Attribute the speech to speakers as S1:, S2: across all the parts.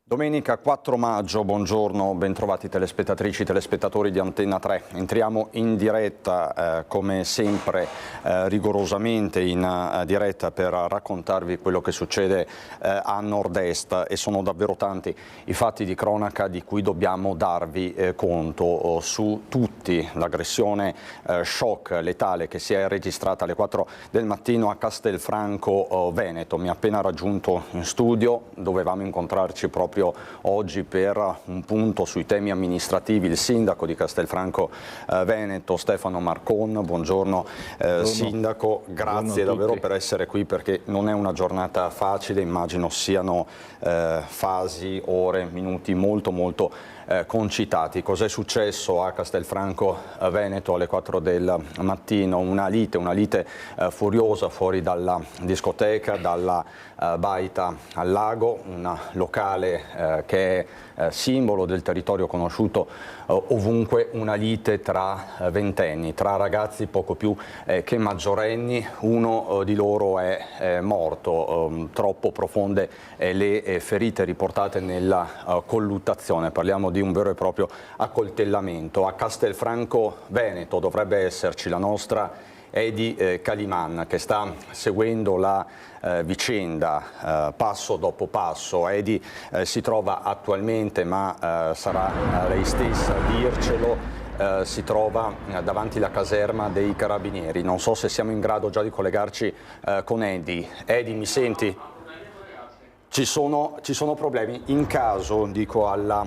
S1: Domenica 4 maggio, buongiorno, bentrovati telespettatrici, telespettatori di Antenna 3. Entriamo in diretta, come sempre, rigorosamente in diretta per raccontarvi quello che succede a nord-est, e sono davvero tanti i fatti di cronaca di cui dobbiamo darvi conto. Su tutti l'aggressione shock letale che si è registrata alle 4 del mattino a Castelfranco Veneto. Mi ha appena raggiunto in studio, dovevamo incontrarci proprio oggi per un punto sui temi amministrativi il sindaco di Castelfranco Veneto, Stefano Marcon. Buongiorno, sindaco, grazie davvero per essere qui, perché non è una giornata facile, immagino siano fasi, ore, minuti molto concitati. Cos'è successo a Castelfranco Veneto alle 4 del mattino? Una lite furiosa fuori dalla discoteca, dalla Baita al Lago, un locale che è simbolo del territorio, conosciuto ovunque. Una lite tra ventenni, tra ragazzi poco più che maggiorenni. Uno di loro è morto, troppo profonde le ferite riportate nella colluttazione. Parliamo di un vero e proprio accoltellamento. A Castelfranco Veneto dovrebbe esserci la nostra Edi Caliman, che sta seguendo la vicenda passo dopo passo. Edi si trova attualmente, ma sarà lei stessa a dircelo, si trova davanti alla caserma dei Carabinieri. Non so se siamo in grado già di collegarci con Edi. Edi, mi senti? Ci sono problemi. In caso, dico alla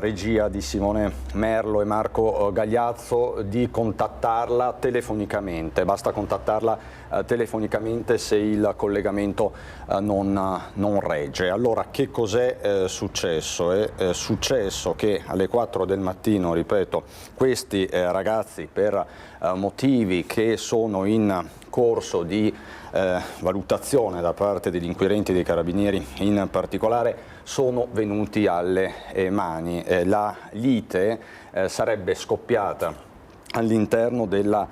S1: regia di Simone Merlo e Marco Gagliazzo, di contattarla telefonicamente. Basta contattarla telefonicamente se il collegamento non regge. Allora, che cos'è successo? È successo che alle 4 del mattino, ripeto, questi ragazzi, per motivi che sono in corso di valutazione da parte degli inquirenti dei Carabinieri in particolare, sono venuti alle mani. La lite sarebbe scoppiata all'interno della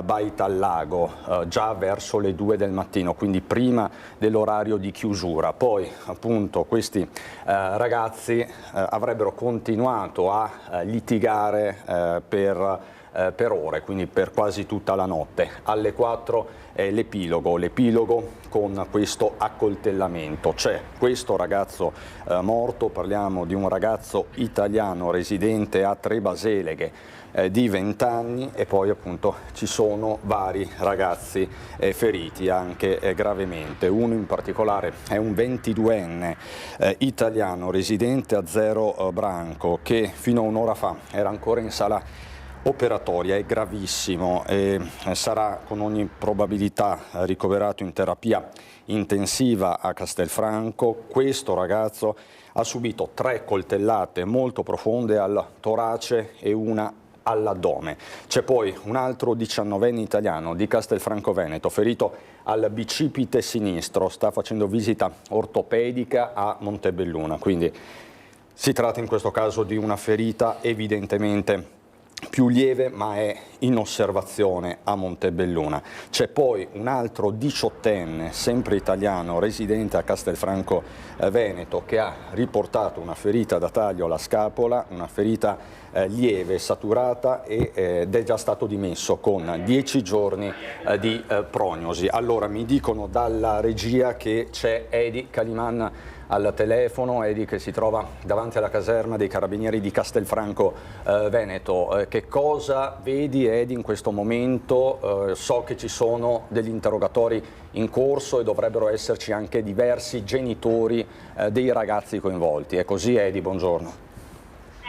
S1: Baita al Lago già verso le 2 del mattino, quindi prima dell'orario di chiusura. Poi appunto questi ragazzi avrebbero continuato a litigare per ore, quindi per quasi tutta la notte. Alle 4 l'epilogo con questo accoltellamento. C'è questo ragazzo morto, parliamo di un ragazzo italiano residente a Trebaseleghe di 20 anni, e poi appunto ci sono vari ragazzi feriti anche gravemente. Uno in particolare è un 22enne italiano residente a Zero Branco, che fino a un'ora fa era ancora in sala operatoria. È gravissimo e sarà con ogni probabilità ricoverato in terapia intensiva a Castelfranco. Questo ragazzo ha subito 3 coltellate molto profonde al torace e una all'addome. C'è poi un altro 19enne italiano di Castelfranco Veneto ferito al bicipite sinistro, sta facendo visita ortopedica a Montebelluna, quindi si tratta in questo caso di una ferita evidentemente più lieve, ma è in osservazione a Montebelluna. C'è poi un altro 18enne, sempre italiano, residente a Castelfranco Veneto, che ha riportato una ferita da taglio alla scapola, una ferita lieve, saturata, ed è già stato dimesso con 10 giorni di prognosi. Allora, mi dicono dalla regia che c'è Edi Caliman al telefono. Edi, che si trova davanti alla caserma dei Carabinieri di Castelfranco Veneto. Che cosa vedi, Edi, in questo momento? So che ci sono degli interrogatori in corso e dovrebbero esserci anche diversi genitori dei ragazzi coinvolti. È così, Edi? Buongiorno.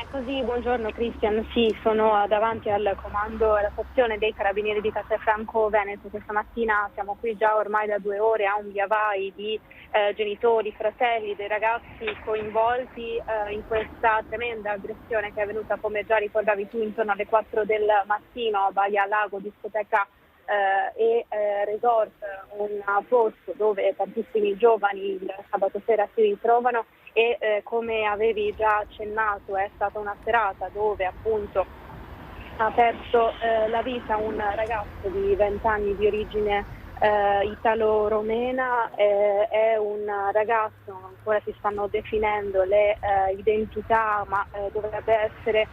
S2: Così, buongiorno Cristian, sì, sono davanti al comando alla stazione dei Carabinieri di Castelfranco Veneto. Questa mattina siamo qui già ormai da 2 ore a un via vai di genitori, fratelli dei ragazzi coinvolti in questa tremenda aggressione che è avvenuta, come già ricordavi tu, intorno alle 4 del mattino a Baia Lago, discoteca e resort, un posto dove tantissimi giovani il sabato sera si ritrovano. E come avevi già accennato, è stata una serata dove appunto ha perso la vita un ragazzo di 20 anni di origine italo-romena, è un ragazzo, ancora si stanno definendo le identità, ma dovrebbe essere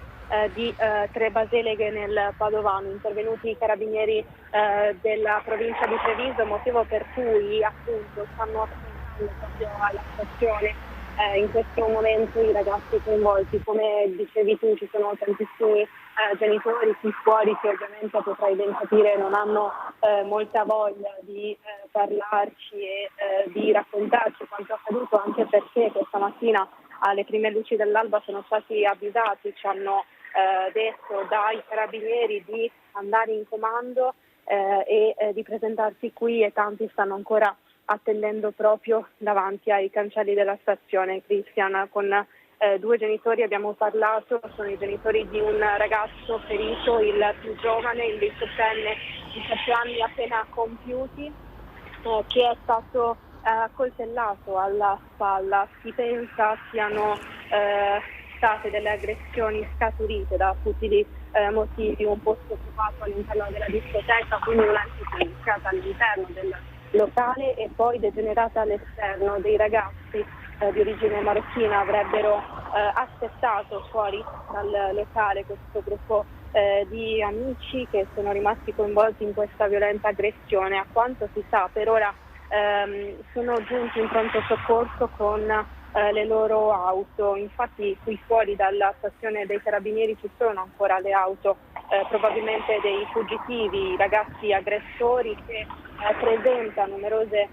S2: di Tre Baseleghe nel Padovano, intervenuti i carabinieri della provincia di Treviso, motivo per cui appunto stanno affrontando proprio alla stazione in questo momento i ragazzi coinvolti. Come dicevi tu, ci sono tantissimi genitori qui fuori che ovviamente, potrai ben capire, non hanno molta voglia di parlarci e di raccontarci quanto è accaduto, anche perché questa mattina alle prime luci dell'alba sono stati avvisati, ci hanno detto dai carabinieri di andare in comando e di presentarsi qui, e tanti stanno ancora attendendo proprio davanti ai cancelli della stazione. Cristian, con due genitori abbiamo parlato, sono i genitori di un ragazzo ferito, il più giovane, il 18enne, 17 anni appena compiuti, che è stato coltellato alla spalla. Si pensa siano state delle aggressioni scaturite da futili motivi. Un posto occupato all'interno della discoteca, quindi un'entità iniziata all'interno del locale e poi degenerata all'esterno. Dei ragazzi di origine marocchina avrebbero aspettato fuori dal locale questo gruppo di amici che sono rimasti coinvolti in questa violenta aggressione. A quanto si sa, per ora sono giunti in pronto soccorso con le loro auto. Infatti qui fuori dalla stazione dei carabinieri ci sono ancora le auto, probabilmente dei fuggitivi, ragazzi aggressori che presentano numerose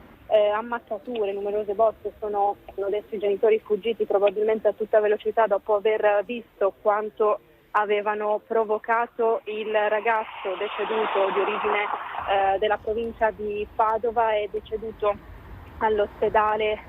S2: ammazzature, numerose botte. Hanno detto i genitori fuggiti probabilmente a tutta velocità dopo aver visto quanto avevano provocato. Il ragazzo deceduto, di origine della provincia di Padova, è deceduto all'ospedale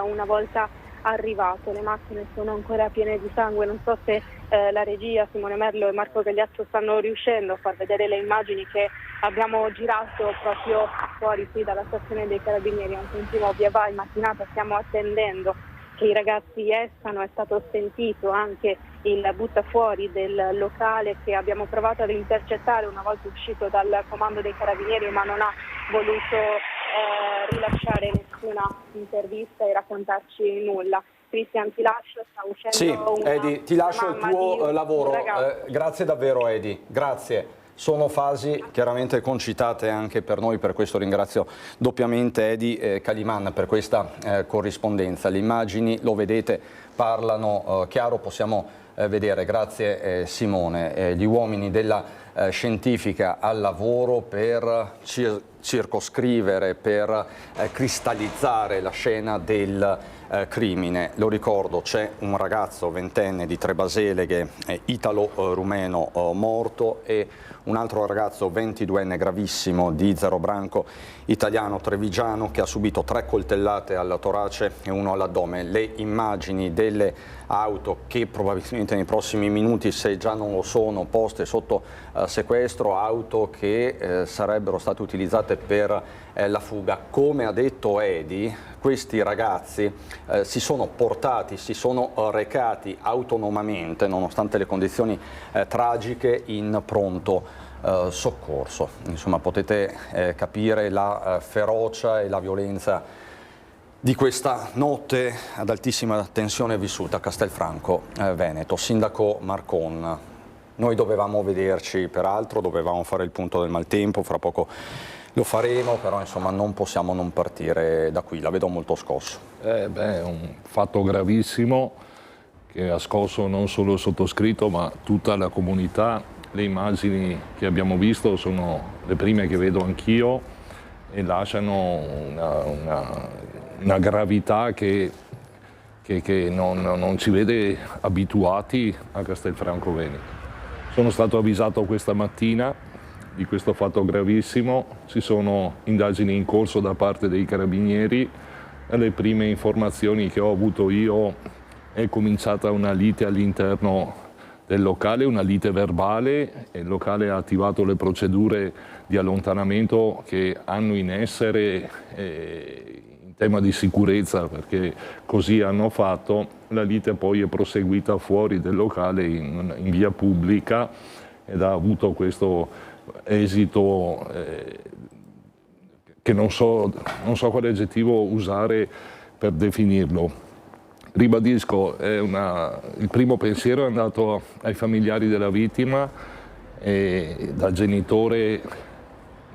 S2: una volta arrivato. Le macchine sono ancora piene di sangue. Non so se la regia, Simone Merlo e Marco Gagliazzo, stanno riuscendo a far vedere le immagini che abbiamo girato proprio fuori qui dalla stazione dei carabinieri. È un continuo via vai mattinata, stiamo attendendo che i ragazzi escano. È stato sentito anche il buttafuori del locale, che abbiamo provato ad intercettare una volta uscito dal comando dei carabinieri, ma non ha voluto rilasciare nessuna intervista e raccontarci nulla. Cristian, ti lascio, sta uscendo
S1: Edi, ti lascio il tuo lavoro. Grazie davvero, Edi, grazie. Sono fasi chiaramente concitate anche per noi, per questo ringrazio doppiamente Edi Caliman per questa corrispondenza. Le immagini, lo vedete, parlano chiaro, possiamo vedere, grazie Simone, gli uomini della scientifica al lavoro per circoscrivere, per cristallizzare la scena del crimine. Lo ricordo, c'è un ragazzo ventenne di Tre Baseleghe, italo-rumeno, morto, e un altro ragazzo 22enne gravissimo di Zerobranco, italiano trevigiano, che ha subito 3 coltellate al torace e 1 all'addome. Le immagini delle auto che probabilmente nei prossimi minuti, se già non lo sono, poste sotto sequestro, auto che sarebbero state utilizzate per la fuga. Come ha detto Edi, questi ragazzi si sono portati, si sono recati autonomamente, nonostante le condizioni tragiche, in pronto soccorso. Insomma, potete capire la ferocia e la violenza di questa notte ad altissima tensione vissuta a Castelfranco Veneto. Sindaco Marcon, noi dovevamo vederci, peraltro dovevamo fare il punto del maltempo, fra poco lo faremo, però insomma non possiamo non partire da qui, la vedo molto scosso.
S3: È un fatto gravissimo che ha scosso non solo il sottoscritto ma tutta la comunità. Le immagini che abbiamo visto sono le prime che vedo anch'io e lasciano una gravità che non ci vede abituati a Castelfranco Veneto. Sono stato avvisato questa mattina di questo fatto gravissimo, ci sono indagini in corso da parte dei carabinieri. Le prime informazioni che ho avuto io è cominciata una lite all'interno del locale, una lite verbale, e il locale ha attivato le procedure di allontanamento che hanno in essere in tema di sicurezza, perché così hanno fatto. La lite poi è proseguita fuori del locale in via pubblica ed ha avuto questo esito che non so quale aggettivo usare per definirlo. Ribadisco, il primo pensiero è andato ai familiari della vittima e da genitore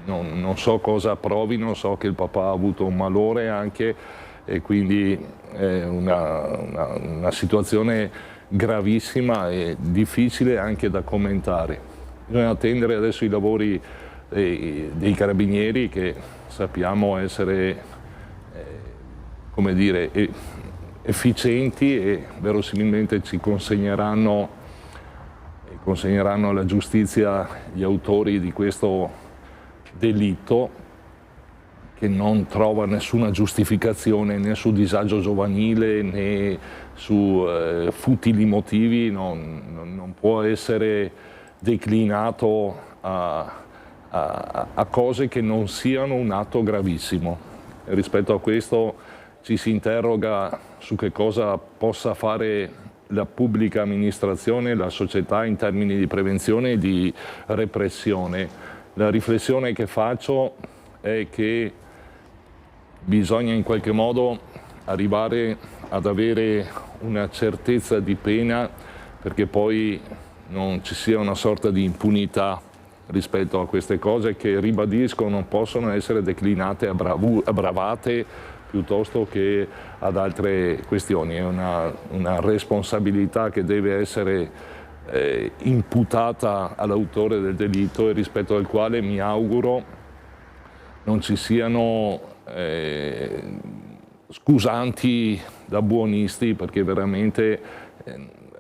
S3: non so cosa provino, so che il papà ha avuto un malore anche e quindi è una situazione gravissima e difficile anche da commentare. Bisogna attendere adesso i lavori dei carabinieri che sappiamo essere, come dire, efficienti e verosimilmente ci consegneranno alla giustizia gli autori di questo delitto che non trova nessuna giustificazione né su disagio giovanile né su futili motivi, non può essere declinato a cose che non siano un atto gravissimo. E rispetto a questo ci si interroga su che cosa possa fare la pubblica amministrazione, la società in termini di prevenzione e di repressione. La riflessione che faccio è che bisogna in qualche modo arrivare ad avere una certezza di pena perché poi non ci sia una sorta di impunità rispetto a queste cose che, ribadisco, non possono essere declinate a bravate piuttosto che ad altre questioni. È una responsabilità che deve essere imputata all'autore del delitto e rispetto al quale mi auguro non ci siano scusanti da buonisti, perché veramente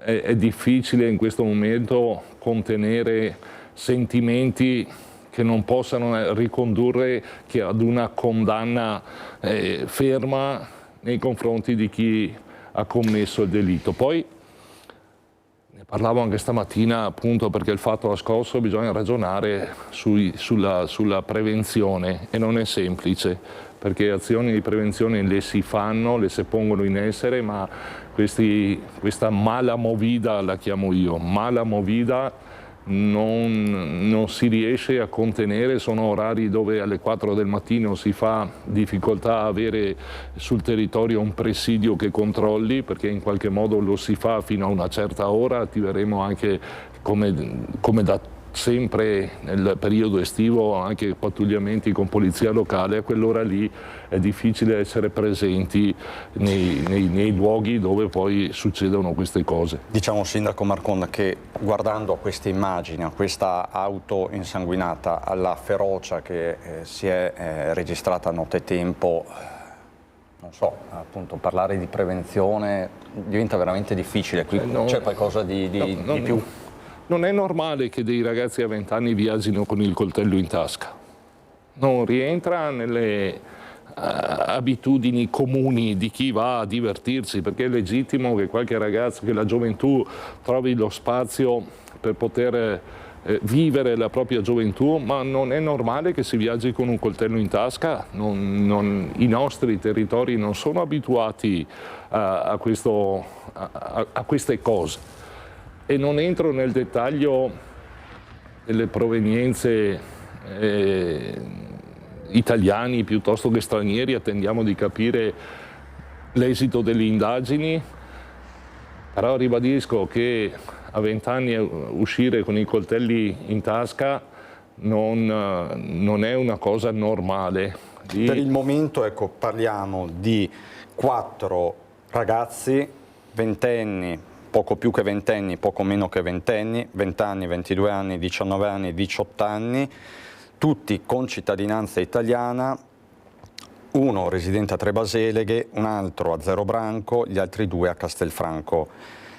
S3: è difficile in questo momento contenere sentimenti che non possano ricondurre che ad una condanna ferma nei confronti di chi ha commesso il delitto. Poi ne parlavo anche stamattina, appunto perché il fatto ha scosso, bisogna ragionare sulla prevenzione e non è semplice, perché azioni di prevenzione le si fanno, le si pongono in essere, ma questa mala movida, la chiamo io, mala movida, non si riesce a contenere. Sono orari dove alle 4 del mattino si fa difficoltà a avere sul territorio un presidio che controlli, perché in qualche modo lo si fa fino a una certa ora. Attiveremo anche, come da sempre nel periodo estivo, anche pattugliamenti con polizia locale. A quell'ora lì è difficile essere presenti nei luoghi dove poi succedono queste cose.
S1: Diciamo, Sindaco Marconda, che guardando a queste immagini, a questa auto insanguinata, alla ferocia che si è registrata nottetempo, non so, appunto parlare di prevenzione diventa veramente difficile. Qui c'è qualcosa di più?
S3: Non è normale che dei ragazzi a 20 anni viaggino con il coltello in tasca. Non rientra nelle abitudini comuni di chi va a divertirsi, perché è legittimo che qualche ragazzo, che la gioventù trovi lo spazio per poter vivere la propria gioventù, ma non è normale che si viaggi con un coltello in tasca. I nostri territori non sono abituati a queste cose. E non entro nel dettaglio delle provenienze italiani piuttosto che stranieri, attendiamo di capire l'esito delle indagini, però ribadisco che a 20 anni uscire con i coltelli in tasca non è una cosa normale.
S1: Per il momento, ecco, parliamo di 4 ragazzi, ventenni, poco più che ventenni, poco meno che ventenni, 20 anni, 22 anni, 19 anni, 18 anni, tutti con cittadinanza italiana, uno residente a Trebaseleghe, un altro a Zero Branco, gli altri 2 a Castelfranco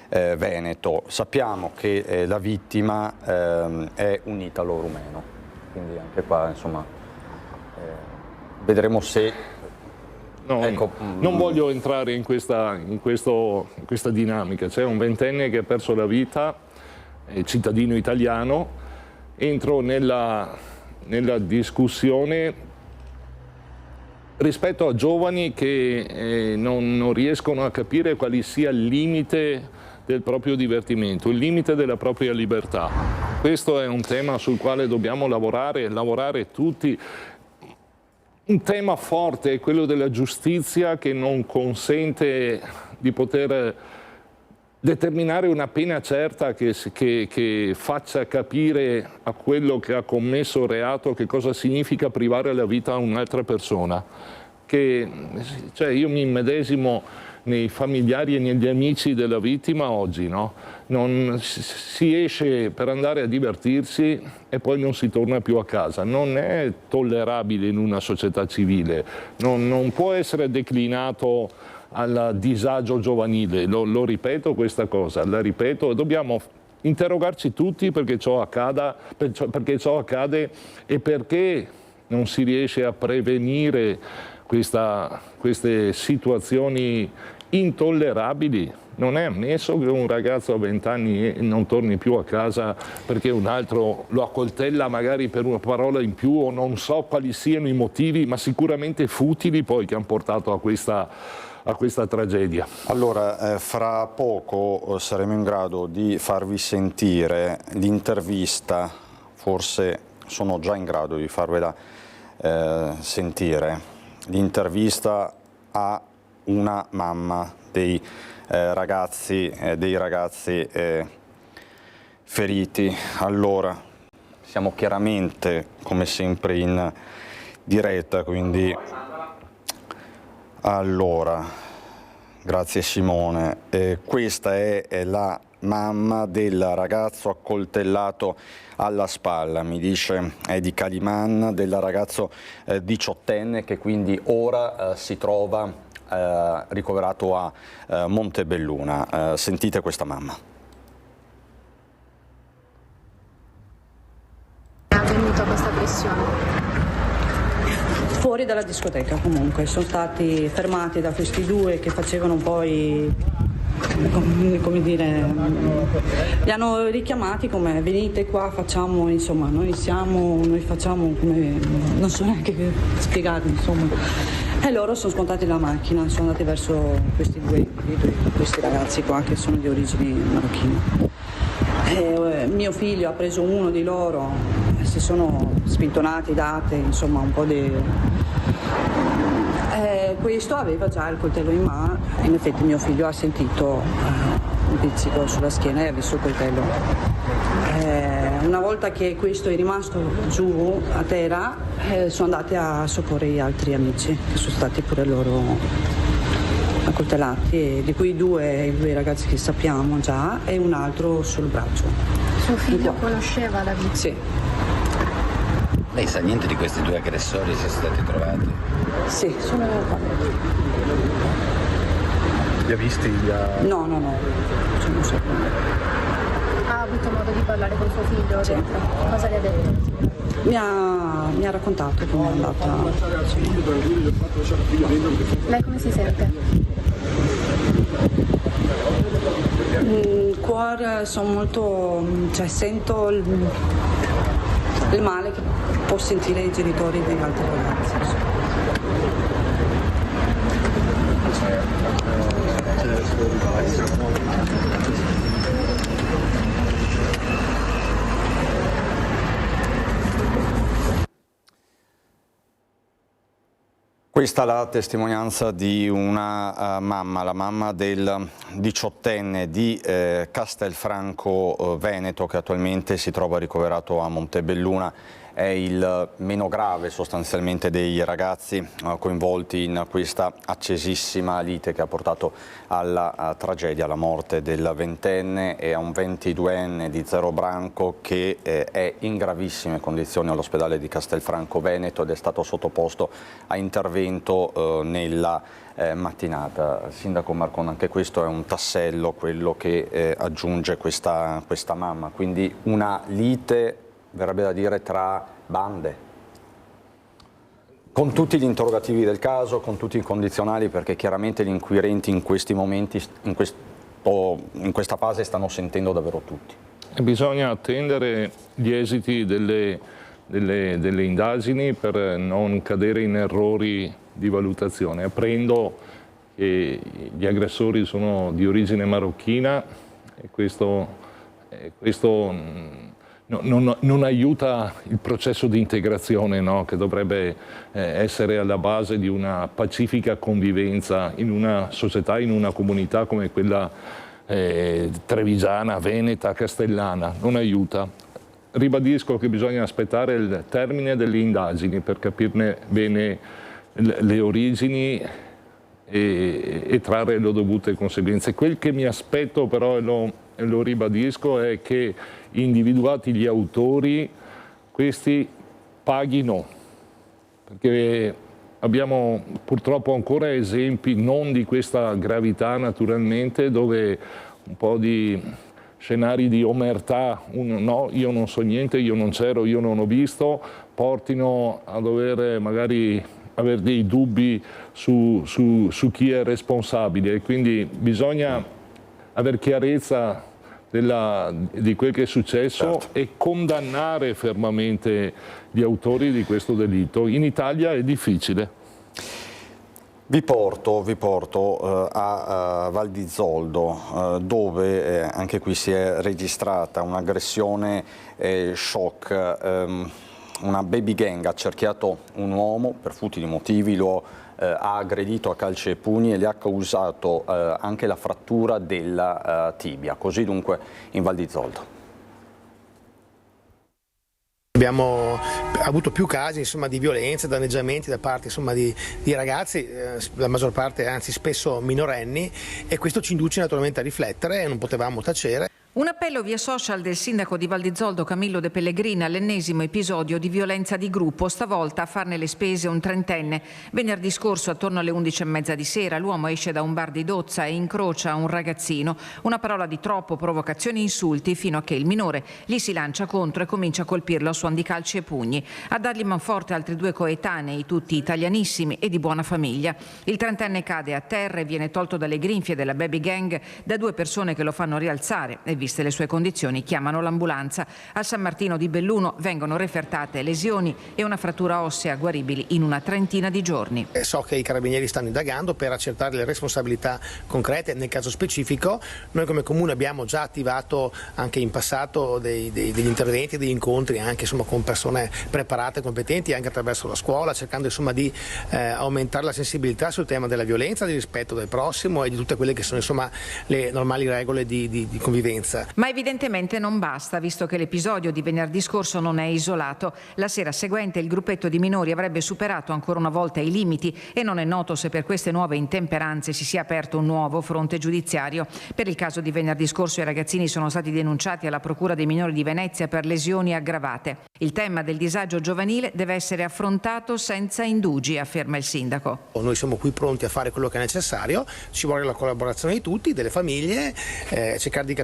S1: Veneto. Sappiamo che la vittima è un italo-rumeno, quindi anche qua insomma vedremo se...
S3: No, ecco, non voglio entrare in questa dinamica. C'è un ventenne che ha perso la vita, è cittadino italiano. Entro nella discussione rispetto a giovani che non riescono a capire quale sia il limite del proprio divertimento, il limite della propria libertà. Questo è un tema sul quale dobbiamo lavorare tutti. Un tema forte è quello della giustizia, che non consente di poter determinare una pena certa che faccia capire a quello che ha commesso il reato che cosa significa privare la vita a un'altra persona. Cioè io mi immedesimo nei familiari e negli amici della vittima oggi, no? Si esce per andare a divertirsi e poi non si torna più a casa. Non è tollerabile in una società civile, non può essere declinato al disagio giovanile. Lo ripeto questa cosa, la ripeto, e dobbiamo interrogarci tutti perché ciò accade e perché non si riesce a prevenire queste situazioni intollerabili. Non è ammesso che un ragazzo a 20 anni non torni più a casa perché un altro lo accoltella magari per una parola in più, o non so quali siano i motivi, ma sicuramente futili poi, che hanno portato a questa tragedia.
S1: Allora, fra poco saremo in grado di farvi sentire l'intervista, forse sono già in grado di farvela sentire, l'intervista a una mamma dei ragazzi feriti. Allora, siamo chiaramente come sempre in diretta, quindi allora, grazie Simone, questa è la mamma del ragazzo accoltellato alla spalla, mi dice Edi Caliman, del ragazzo 18enne che quindi ora si trova ricoverato a Montebelluna. Sentite questa mamma.
S4: È avvenuta questa aggressione?
S5: Fuori dalla discoteca comunque, sono stati fermati da questi due che facevano poi, come dire, li hanno richiamati come venite qua, facciamo, insomma, noi facciamo come, non so neanche spiegarvi, insomma. E loro sono scontati la macchina, sono andati verso questi ragazzi qua che sono di origini marocchine. Mio figlio ha preso uno di loro, si sono spintonati, date, insomma un po' di... questo aveva già il coltello in mano, in effetti mio figlio ha sentito un pizzico sulla schiena e ha visto il coltello. Una volta che questo è rimasto giù a terra, sono andati a soccorrere gli altri amici, che sono stati pure loro accoltellati, e di cui i due ragazzi che sappiamo già e un altro sul braccio.
S4: Suo figlio conosceva la vittima?
S5: Sì.
S6: Lei sa niente di questi due aggressori, se sono stati trovati?
S5: Sì, sono qua.
S7: Li ha visti?
S5: No. Non so.
S4: Ha avuto modo di parlare con suo figlio?
S5: Sì.
S4: Cosa le ha detto?
S5: Mi ha raccontato come è andata.
S4: Lei come si sente?
S5: Il cuore sono molto, cioè sento il male che può sentire i genitori degli altri ragazzi.
S1: Questa è la testimonianza di una mamma, la mamma del 18enne di Castelfranco Veneto, che attualmente si trova ricoverato a Montebelluna. È il meno grave sostanzialmente dei ragazzi coinvolti in questa accesissima lite che ha portato alla tragedia, alla morte del 20enne e a un 22enne di Zero Branco che è in gravissime condizioni all'ospedale di Castelfranco Veneto ed è stato sottoposto a intervento nella mattinata. Sindaco Marcon, anche questo è un tassello, quello che aggiunge questa mamma, quindi una lite, verrebbe da dire, tra bande, con tutti gli interrogativi del caso, con tutti i condizionali, perché chiaramente gli inquirenti in questi momenti, in questa fase, stanno sentendo davvero tutti.
S3: E bisogna attendere gli esiti delle indagini per non cadere in errori di valutazione. Apprendo che gli aggressori sono di origine marocchina e questo non aiuta il processo di integrazione, no? Che dovrebbe essere alla base di una pacifica convivenza in una società, in una comunità come quella trevigiana, veneta, castellana. Non aiuta. Ribadisco che bisogna aspettare il termine delle indagini per capirne bene le origini e trarre le dovute conseguenze. Quel che mi aspetto però, e lo ribadisco, è che individuati gli autori, questi paghino, perché abbiamo purtroppo ancora esempi non di questa gravità naturalmente, dove un po' di scenari di omertà, no, io non so niente, io non c'ero, io non ho visto, portino a dover magari avere dei dubbi su chi è responsabile, e quindi bisogna avere chiarezza di quel che è successo, certo, e condannare fermamente gli autori di questo delitto. In Italia è difficile.
S1: Vi porto a Val di Zoldo, dove anche qui si è registrata un'aggressione shock. Una baby gang ha accerchiato un uomo per futili motivi, lo ha aggredito a calci e pugni e le ha causato anche la frattura della tibia. Così dunque in Val di Zoldo.
S7: Abbiamo avuto più casi, insomma, di violenze, danneggiamenti da parte, insomma, di ragazzi, la maggior parte, anzi spesso minorenni, e questo ci induce naturalmente a riflettere e non potevamo tacere.
S8: Un appello via social del sindaco di Val di Zoldo Camillo De Pellegrini all'ennesimo episodio di violenza di gruppo, stavolta a farne le spese un trentenne. Venerdì scorso attorno alle 11:30 di sera l'uomo esce da un bar di Dozza e incrocia un ragazzino. Una parola di troppo, provocazioni e insulti, fino a che il minore gli si lancia contro e comincia a colpirlo a suon di calci e pugni. A dargli manforte altri due coetanei, tutti italianissimi e di buona famiglia. Il trentenne cade a terra e viene tolto dalle grinfie della baby gang da due persone che lo fanno rialzare e, viste le sue condizioni, chiamano l'ambulanza. A San Martino di Belluno vengono refertate lesioni e una frattura ossea guaribili in una trentina di giorni.
S7: So che i carabinieri stanno indagando per accertare le responsabilità concrete. Nel caso specifico noi come Comune abbiamo già attivato anche in passato degli interventi, degli incontri anche, insomma, con persone preparate e competenti, anche attraverso la scuola, cercando, insomma, di aumentare la sensibilità sul tema della violenza, del rispetto del prossimo e di tutte quelle che sono, insomma, le normali regole di convivenza.
S8: Ma evidentemente non basta, visto che l'episodio di venerdì scorso non è isolato. La sera seguente il gruppetto di minori avrebbe superato ancora una volta i limiti e non è noto se per queste nuove intemperanze si sia aperto un nuovo fronte giudiziario. Per il caso di venerdì scorso i ragazzini sono stati denunciati alla Procura dei minori di Venezia per lesioni aggravate. Il tema del disagio giovanile deve essere affrontato senza indugi, afferma il sindaco.
S7: Noi siamo qui pronti a fare quello che è necessario, ci vuole la collaborazione di tutti, delle famiglie, cercare di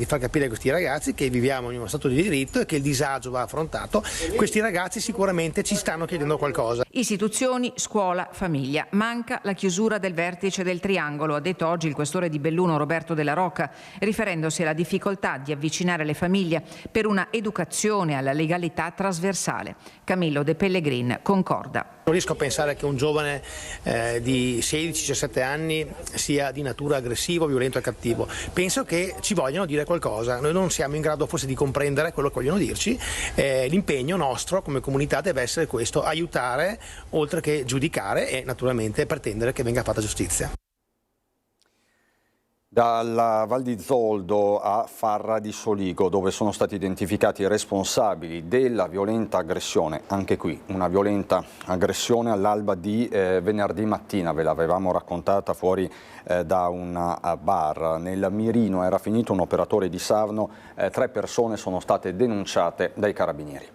S7: far capire a questi ragazzi che viviamo in uno stato di diritto e che il disagio va affrontato. Questi ragazzi sicuramente ci stanno chiedendo qualcosa.
S8: Istituzioni, scuola, famiglia. Manca la chiusura del vertice del triangolo, ha detto oggi il questore di Belluno Roberto Della Rocca, riferendosi alla difficoltà di avvicinare le famiglie per una educazione alla legalità trasversale. Camillo De Pellegrin concorda.
S7: Non riesco a pensare che un giovane di 16-17 anni sia di natura aggressivo, violento e cattivo. Penso che ci vogliono dire qualcosa. Noi non siamo in grado forse di comprendere quello che vogliono dirci. L'impegno nostro come comunità deve essere questo: aiutare oltre che giudicare e naturalmente pretendere che venga fatta giustizia.
S1: Dalla Val di Zoldo a Farra di Soligo, dove sono stati identificati i responsabili della violenta aggressione, anche qui una violenta aggressione all'alba di venerdì mattina, ve l'avevamo raccontata fuori da un bar. Nel mirino era finito un operatore di Sarno, 3 persone sono state denunciate dai carabinieri.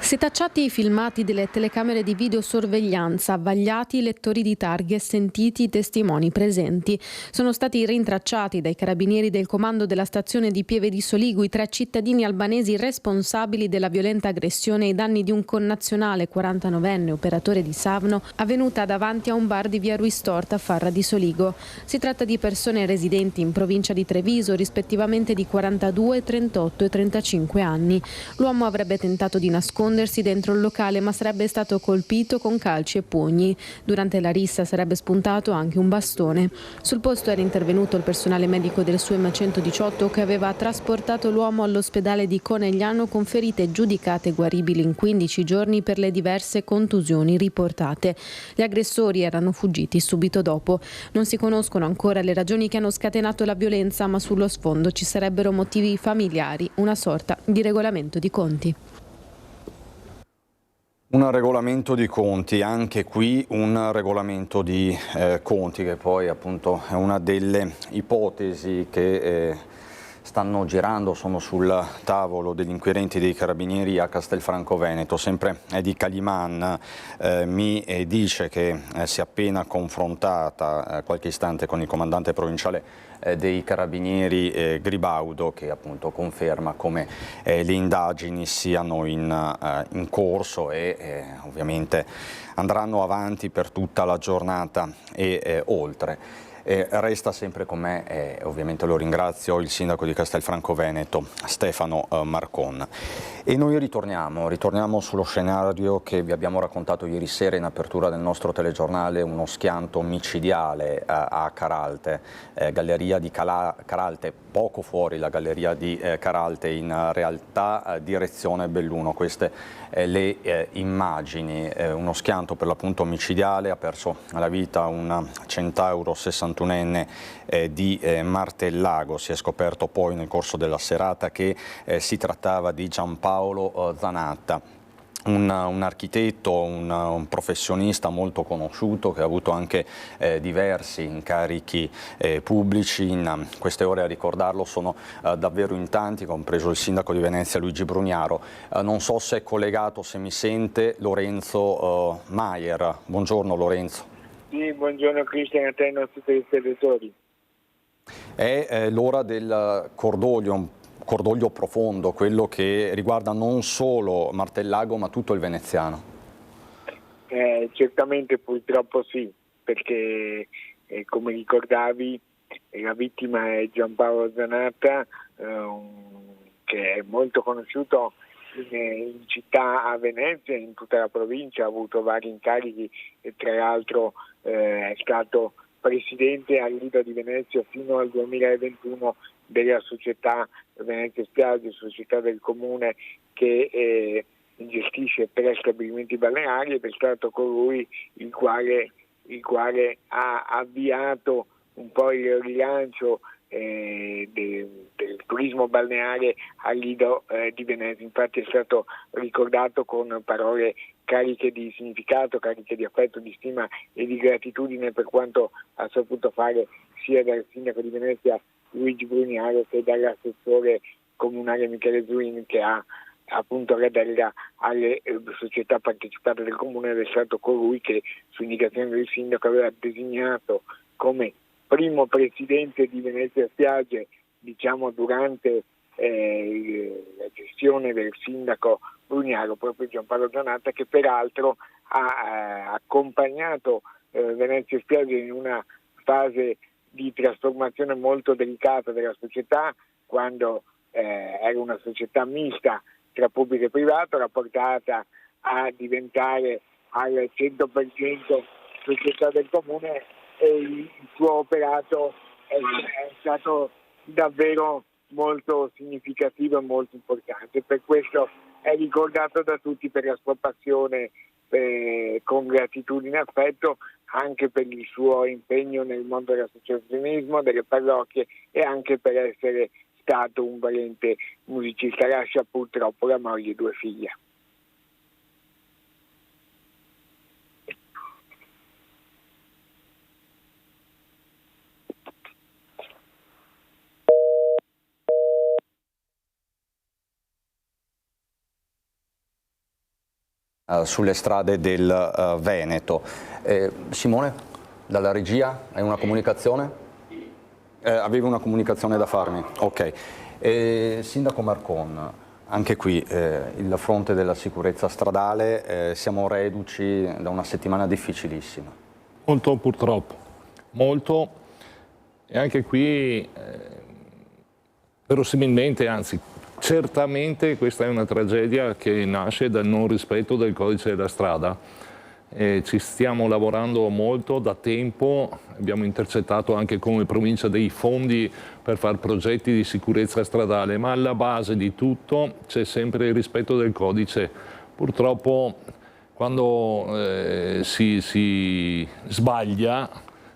S4: Setacciati i filmati delle telecamere di videosorveglianza, vagliati i lettori di targhe e sentiti i testimoni presenti. Sono stati rintracciati dai carabinieri del comando della stazione di Pieve di Soligo i 3 cittadini albanesi responsabili della violenta aggressione ai danni di un connazionale 49enne operatore di Sarno avvenuta davanti a un bar di via Ruistorta a Farra di Soligo. Si tratta di persone residenti in provincia di Treviso, rispettivamente di 42, 38 e 35 anni. L'uomo avrebbe tentato di nascondere nascondersi dentro il locale, ma sarebbe stato colpito con calci e pugni. Durante la rissa sarebbe spuntato anche un bastone. Sul posto era intervenuto il personale medico del SUEM 118 che aveva trasportato l'uomo all'ospedale di Conegliano con ferite giudicate guaribili in 15 giorni per le diverse contusioni riportate. Gli aggressori erano fuggiti subito dopo. Non si conoscono ancora le ragioni che hanno scatenato la violenza, ma sullo sfondo ci sarebbero motivi familiari, una sorta di regolamento di conti.
S1: Un regolamento di conti, anche qui un regolamento di conti che poi appunto è una delle ipotesi che stanno girando, sono sul tavolo degli inquirenti dei Carabinieri a Castelfranco Veneto. Sempre di Caliman mi dice che si è appena confrontata qualche istante con il comandante provinciale dei Carabinieri Gribaudo, che appunto conferma come le indagini siano in corso e ovviamente andranno avanti per tutta la giornata e oltre. Resta sempre con me, ovviamente lo ringrazio, il sindaco di Castelfranco Veneto, Stefano Marcon. E noi ritorniamo sullo scenario che vi abbiamo raccontato ieri sera in apertura del nostro telegiornale, uno schianto micidiale a Caralte, galleria di Caralte, poco fuori la galleria di Caralte, in realtà direzione Belluno. Queste le immagini, uno schianto per l'appunto micidiale, ha perso la vita un centauro 61enne di Martellago. Si è scoperto poi nel corso della serata che si trattava di Giampaolo Zanatta, un architetto, un professionista molto conosciuto che ha avuto anche diversi incarichi pubblici. In queste ore a ricordarlo sono davvero in tanti, compreso il sindaco di Venezia Luigi Brugnaro. Non so se è collegato, se mi sente, Lorenzo Maier. Buongiorno Lorenzo.
S9: Sì, buongiorno Cristian, a te e ai nostri telespettatori.
S1: È l'ora del cordoglio profondo, quello che riguarda non solo Martellago ma tutto il veneziano.
S9: Certamente purtroppo sì, perché come ricordavi la vittima è Giampaolo Zanatta, che è molto conosciuto in città a Venezia, in tutta la provincia, ha avuto vari incarichi e tra l'altro è stato presidente al Lido di Venezia fino al 2021 della società Venezia Spiagge, società del comune che gestisce 3 stabilimenti balneari, ed è stato colui il quale ha avviato un po' il rilancio del turismo balneare al Lido di Venezia. Infatti è stato ricordato con parole cariche di significato, cariche di affetto, di stima e di gratitudine per quanto ha saputo fare sia dal sindaco di Venezia Luigi Brugnaro che dall'assessore comunale Michele Zuin, che ha appunto la delega alle società partecipate del comune, ed è stato colui che su indicazione del sindaco aveva designato come primo presidente di Venezia Spiagge, diciamo durante la gestione del sindaco Brugnaro, proprio Giampaolo Zanatta, che peraltro ha accompagnato Venezia Spiagge in una fase di trasformazione molto delicata della società, quando era una società mista tra pubblico e privato, l'ha portata a diventare al 100% società del comune, e il suo operato è stato davvero molto significativo e molto importante. Per questo è ricordato da tutti per la sua passione con gratitudine e affetto, anche per il suo impegno nel mondo dell'associazionismo, delle parrocchie, e anche per essere stato un valente musicista. Lascia purtroppo la moglie e 2 figlie.
S1: Sulle strade del Veneto. Simone, dalla regia, hai una comunicazione? Avevi una comunicazione da farmi? Ok. Sindaco Marcon, anche qui il fronte della sicurezza stradale, siamo reduci da una settimana difficilissima.
S3: Molto purtroppo, molto, e anche qui verosimilmente, anzi certamente questa è una tragedia che nasce dal non rispetto del codice della strada. Ci stiamo lavorando molto da tempo, abbiamo intercettato anche come provincia dei fondi per fare progetti di sicurezza stradale, ma alla base di tutto c'è sempre il rispetto del codice. Purtroppo quando si sbaglia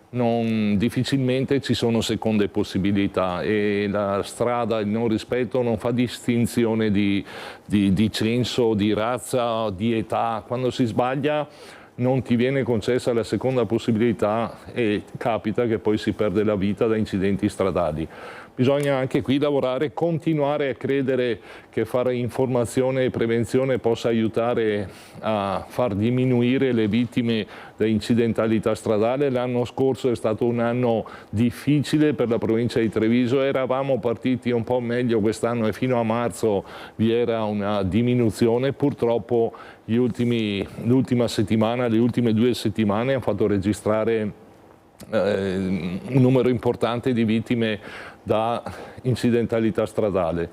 S3: difficilmente ci sono seconde possibilità e la strada, il non rispetto non fa distinzione di censo, di razza, di età. Quando si sbaglia non ti viene concessa la seconda possibilità e capita che poi si perde la vita da incidenti stradali. Bisogna anche qui lavorare, continuare a credere che fare informazione e prevenzione possa aiutare a far diminuire le vittime da incidentalità stradale. L'anno scorso è stato un anno difficile per la provincia di Treviso, eravamo partiti un po' meglio quest'anno e fino a marzo vi era una diminuzione. Purtroppo l'ultima settimana, le ultime 2 settimane hanno fatto registrare un numero importante di vittime da incidentalità stradale.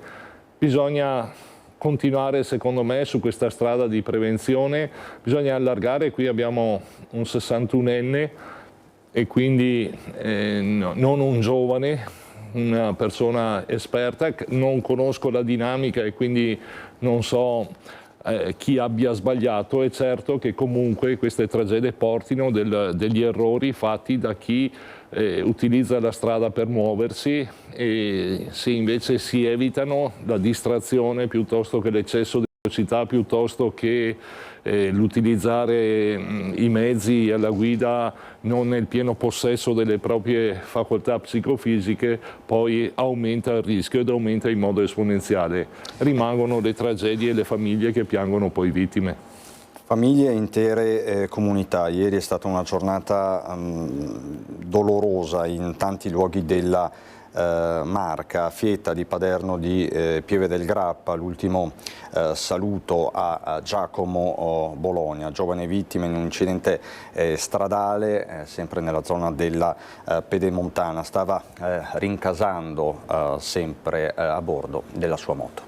S3: Bisogna continuare secondo me su questa strada di prevenzione, bisogna allargare, qui abbiamo un 61enne e quindi non un giovane, una persona esperta, non conosco la dinamica e quindi non so chi abbia sbagliato. È certo che comunque queste tragedie portino degli errori fatti da chi utilizza la strada per muoversi, e se invece si evitano la distrazione piuttosto che l'eccesso di velocità, piuttosto che l'utilizzare i mezzi alla guida non nel pieno possesso delle proprie facoltà psicofisiche, poi aumenta il rischio ed aumenta in modo esponenziale. Rimangono le tragedie e le famiglie che piangono poi vittime.
S1: Famiglie, intere comunità. Ieri è stata una giornata dolorosa in tanti luoghi della Marca, Fietta, di Paderno, di Pieve del Grappa. L'ultimo saluto a Giacomo Bologna, giovane vittima in un incidente stradale sempre nella zona della Pedemontana. Stava rincasando sempre a bordo della sua moto.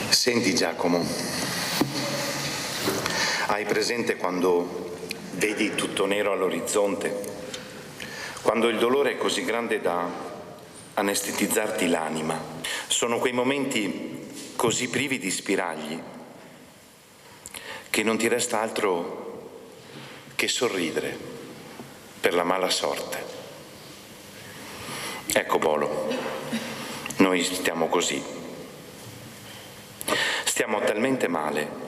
S10: Senti Giacomo, hai presente quando vedi tutto nero all'orizzonte? Quando il dolore è così grande da anestetizzarti l'anima? Sono quei momenti così privi di spiragli che non ti resta altro che sorridere per la mala sorte. Ecco Bolo, noi stiamo così. Stiamo talmente male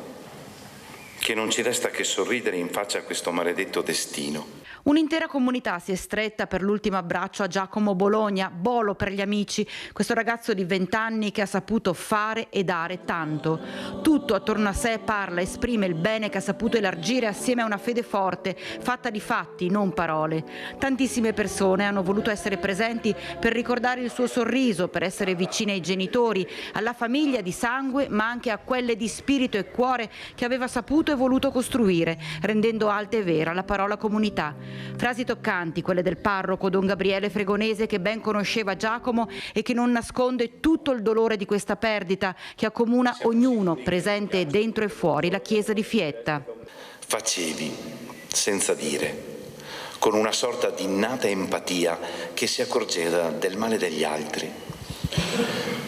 S10: che non ci resta che sorridere in faccia a questo maledetto destino.
S11: Un'intera comunità si è stretta per l'ultimo abbraccio a Giacomo Bologna, Bolo per gli amici, questo ragazzo di 20 anni che ha saputo fare e dare tanto. Tutto attorno a sé parla, esprime il bene che ha saputo elargire assieme a una fede forte, fatta di fatti, non parole. Tantissime persone hanno voluto essere presenti per ricordare il suo sorriso, per essere vicine ai genitori, alla famiglia di sangue, ma anche a quelle di spirito e cuore che aveva saputo e voluto costruire, rendendo alta e vera la parola comunità. Frasi toccanti, quelle del parroco Don Gabriele Fregonese, che ben conosceva Giacomo e che non nasconde tutto il dolore di questa perdita che accomuna ognuno presente dentro e fuori la chiesa di Fietta.
S10: Facevi, senza dire, con una sorta di innata empatia che si accorgeva del male degli altri.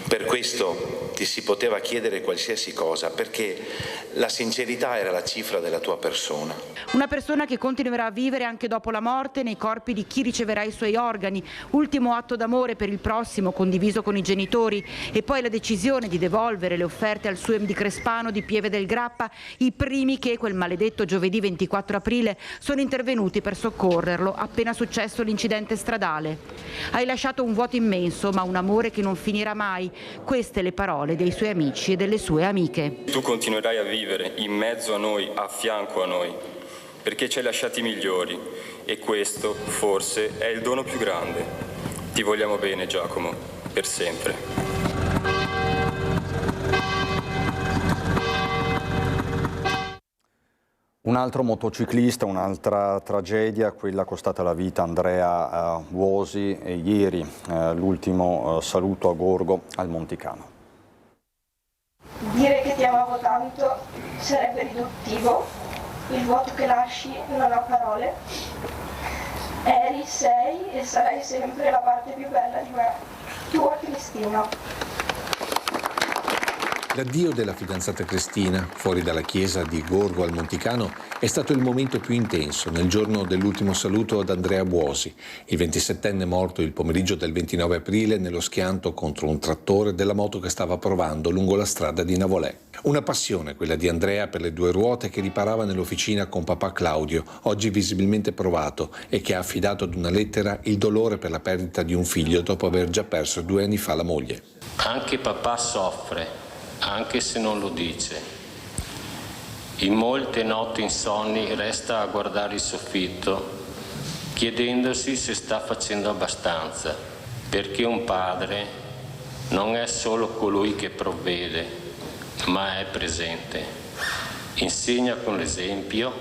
S10: Per questo ti si poteva chiedere qualsiasi cosa, perché la sincerità era la cifra della tua persona.
S11: Una persona che continuerà a vivere anche dopo la morte nei corpi di chi riceverà i suoi organi, ultimo atto d'amore per il prossimo condiviso con i genitori, e poi la decisione di devolvere le offerte al suo di Crespano di Pieve del Grappa, i primi che quel maledetto giovedì 24 aprile sono intervenuti per soccorrerlo appena successo l'incidente stradale. Hai lasciato un vuoto immenso, ma un amore che non finirà mai. Queste le parole dei suoi amici e delle sue amiche.
S12: Tu continuerai a vivere in mezzo a noi, a fianco a noi, perché ci hai lasciati migliori, e questo forse è il dono più grande. Ti vogliamo bene, Giacomo, per sempre.
S1: Un altro motociclista, un'altra tragedia, quella costata la vita a Andrea Buosi, e ieri l'ultimo saluto a Gorgo al Monticano.
S13: Dire che ti amavo tanto sarebbe riduttivo, il vuoto che lasci non ha parole. Eri, sei e sarai sempre la parte più bella di me. Tua Cristina.
S14: L'addio della fidanzata Cristina, fuori dalla chiesa di Gorgo al Monticano, è stato il momento più intenso nel giorno dell'ultimo saluto ad Andrea Buosi, il 27enne morto il pomeriggio del 29 aprile nello schianto contro un trattore della moto che stava provando lungo la strada di Navolè. Una passione, quella di Andrea, per le due ruote che riparava nell'officina con papà Claudio, oggi visibilmente provato, e che ha affidato ad una lettera il dolore per la perdita di un figlio dopo aver già perso 2 anni fa la moglie.
S15: Anche papà soffre, anche se non lo dice. In molte notti insonni resta a guardare il soffitto, chiedendosi se sta facendo abbastanza, perché un padre non è solo colui che provvede, ma è presente. Insegna con l'esempio,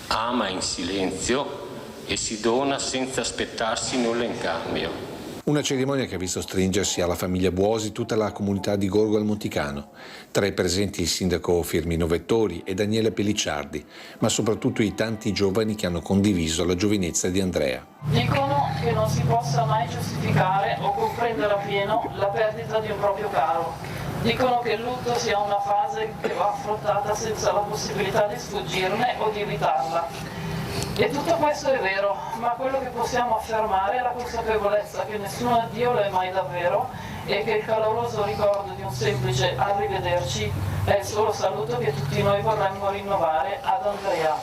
S15: ama in silenzio e si dona senza aspettarsi nulla in cambio.
S14: Una cerimonia che ha visto stringersi alla famiglia Buosi tutta la comunità di Gorgo al Monticano. Tra i presenti il sindaco Firmino Vettori e Daniele Pellicciardi, ma soprattutto i tanti giovani che hanno condiviso la giovinezza di Andrea.
S16: Dicono che non si possa mai giustificare o comprendere appieno la perdita di un proprio caro. Dicono che il lutto sia una fase che va affrontata senza la possibilità di sfuggirne o di evitarla. E tutto questo è vero, ma quello che possiamo affermare è la consapevolezza che nessun addio lo è mai davvero e che il caloroso ricordo di un semplice arrivederci è il solo saluto che tutti noi vorremmo rinnovare ad Andrea,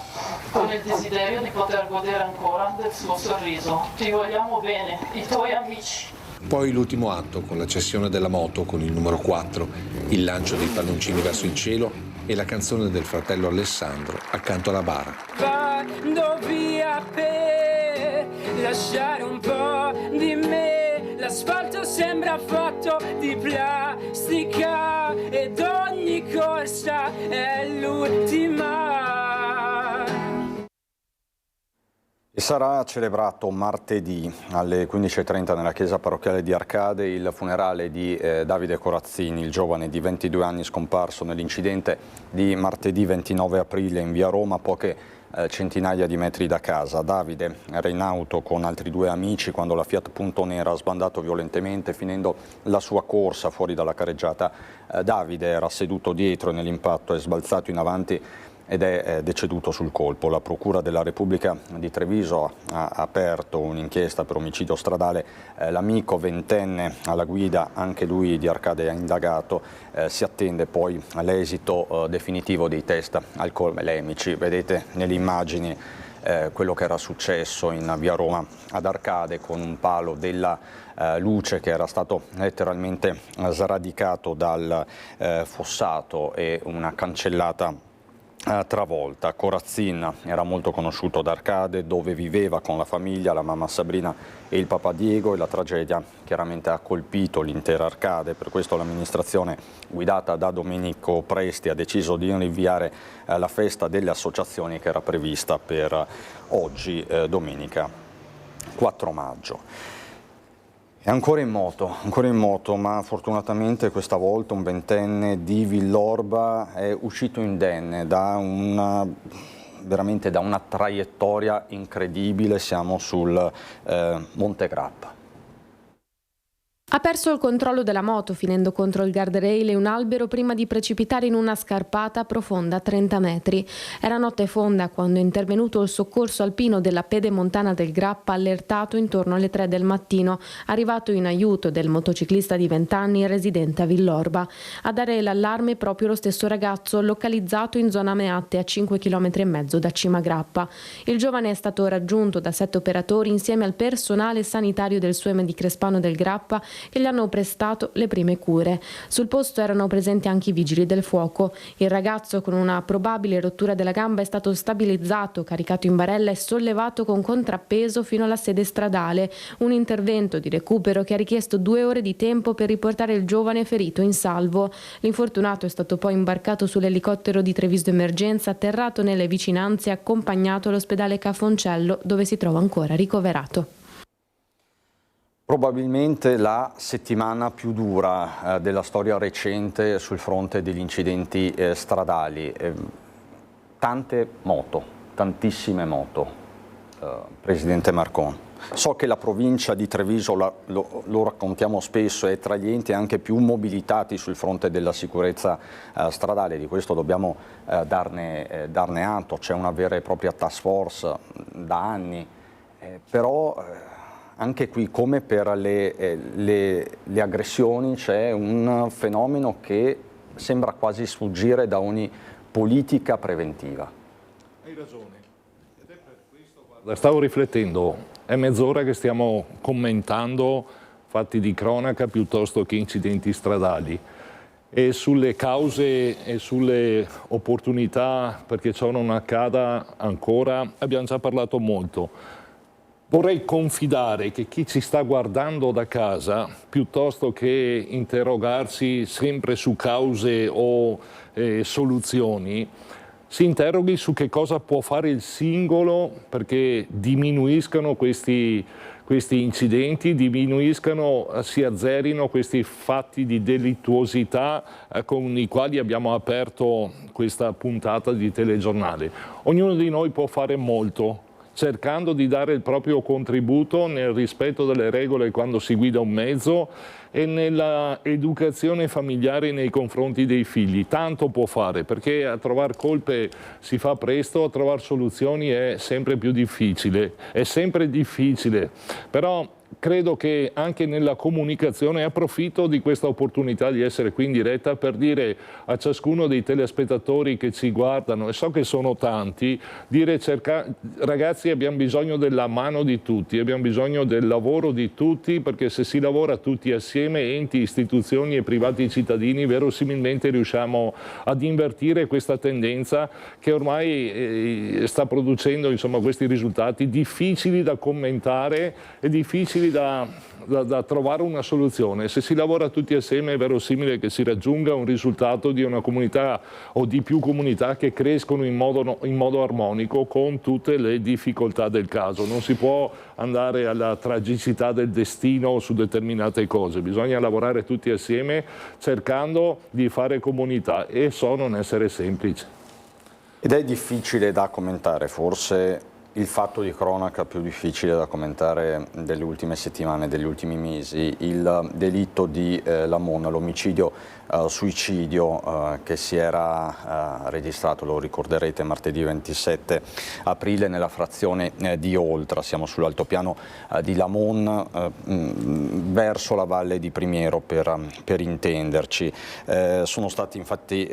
S16: con il desiderio di poter godere ancora del suo sorriso. Ti vogliamo bene, i tuoi amici.
S14: Poi l'ultimo atto con la cessione della moto con il numero 4, il lancio dei palloncini verso il cielo e la canzone del fratello Alessandro accanto alla bara.
S17: Vado via per lasciare un po' di me, l'asfalto sembra fatto di plastica ed ogni corsa è l'ultima.
S1: E sarà celebrato martedì alle 15:30 nella chiesa parrocchiale di Arcade il funerale di Davide Corazzini, il giovane di 22 anni scomparso nell'incidente di martedì 29 aprile in via Roma, poche centinaia di metri da casa. Davide era in auto con altri 2 amici quando la Fiat Punto Nera ha sbandato violentemente, finendo la sua corsa fuori dalla carreggiata. Davide era seduto dietro e nell'impatto è sbalzato in avanti ed è deceduto sul colpo. La Procura della Repubblica di Treviso ha aperto un'inchiesta per omicidio stradale. L'amico 20enne alla guida, anche lui di Arcade, ha indagato. Si attende poi l'esito definitivo dei test alcolemici. Vedete nelle immagini quello che era successo in via Roma ad Arcade, con un palo della luce che era stato letteralmente sradicato dal fossato e una cancellata travolta. Corazzin era molto conosciuto ad Arcade, dove viveva con la famiglia, la mamma Sabrina e il papà Diego, e la tragedia chiaramente ha colpito l'intera Arcade. Per questo l'amministrazione guidata da Domenico Presti ha deciso di rinviare la festa delle associazioni che era prevista per oggi, domenica 4 maggio. È ancora in moto, ma fortunatamente questa volta un 20enne di Villorba è uscito indenne veramente da una traiettoria incredibile. Siamo sul Monte Grappa.
S4: Ha perso il controllo della moto finendo contro il guardrail e un albero prima di precipitare in una scarpata profonda 30 metri. Era notte fonda quando è intervenuto il soccorso alpino della Pedemontana del Grappa, allertato intorno alle 3 del mattino, arrivato in aiuto del motociclista di 20 anni residente a Villorba. A dare l'allarme proprio lo stesso ragazzo localizzato in zona Meatte a 5,5 km da Cima Grappa. Il giovane è stato raggiunto da 7 operatori insieme al personale sanitario del Sueme di Crespano del Grappa che gli hanno prestato le prime cure. Sul posto erano presenti anche i vigili del fuoco. Il ragazzo con una probabile rottura della gamba è stato stabilizzato, caricato in barella e sollevato con contrappeso fino alla sede stradale. Un intervento di recupero che ha richiesto 2 ore di tempo per riportare il giovane ferito in salvo. L'infortunato è stato poi imbarcato sull'elicottero di Treviso Emergenza, atterrato nelle vicinanze e accompagnato all'ospedale Cafoncello, dove si trova ancora ricoverato.
S1: Probabilmente la settimana più dura della storia recente sul fronte degli incidenti stradali. Tante moto, tantissime moto, Presidente Marcon. So che la provincia di Treviso, lo raccontiamo spesso, è tra gli enti anche più mobilitati sul fronte della sicurezza stradale, di questo dobbiamo darne atto, c'è una vera e propria task force da anni, però anche qui, come per le aggressioni, c'è un fenomeno che sembra quasi sfuggire da ogni politica preventiva.
S3: Hai ragione. Ed è per questo, guarda, stavo riflettendo, è mezz'ora che stiamo commentando fatti di cronaca piuttosto che incidenti stradali. E sulle cause e sulle opportunità perché ciò non accada ancora abbiamo già parlato molto. Vorrei confidare che chi ci sta guardando da casa, piuttosto che interrogarsi sempre su cause o soluzioni, si interroghi su che cosa può fare il singolo perché diminuiscano questi incidenti, si azzerino questi fatti di delittuosità con i quali abbiamo aperto questa puntata di telegiornale. Ognuno di noi può fare molto, cercando di dare il proprio contributo nel rispetto delle regole quando si guida un mezzo e nella educazione familiare nei confronti dei figli. Tanto può fare, perché a trovare colpe si fa presto, a trovare soluzioni è sempre più difficile. È sempre difficile, però credo che anche nella comunicazione approfitto di questa opportunità di essere qui in diretta per dire a ciascuno dei telespettatori che ci guardano, e so che sono tanti, dire ragazzi, abbiamo bisogno della mano di tutti, abbiamo bisogno del lavoro di tutti, perché se si lavora tutti assieme, enti, istituzioni e privati cittadini, verosimilmente riusciamo ad invertire questa tendenza che ormai sta producendo, insomma, questi risultati difficili da commentare e difficili da trovare una soluzione. Se si lavora tutti assieme è verosimile che si raggiunga un risultato di una comunità o di più comunità che crescono in modo armonico con tutte le difficoltà del caso. Non si può andare alla tragicità del destino su determinate cose, bisogna lavorare tutti assieme cercando di fare comunità e so non essere semplice.
S1: Ed è difficile da commentare, forse il fatto di cronaca più difficile da commentare delle ultime settimane, degli ultimi mesi, il delitto di Lamon, l'omicidio suicidio che si era registrato, lo ricorderete, martedì 27 aprile nella frazione di Oltra. Siamo sull'altopiano di Lamon verso la valle di Primiero per intenderci. Sono stati infatti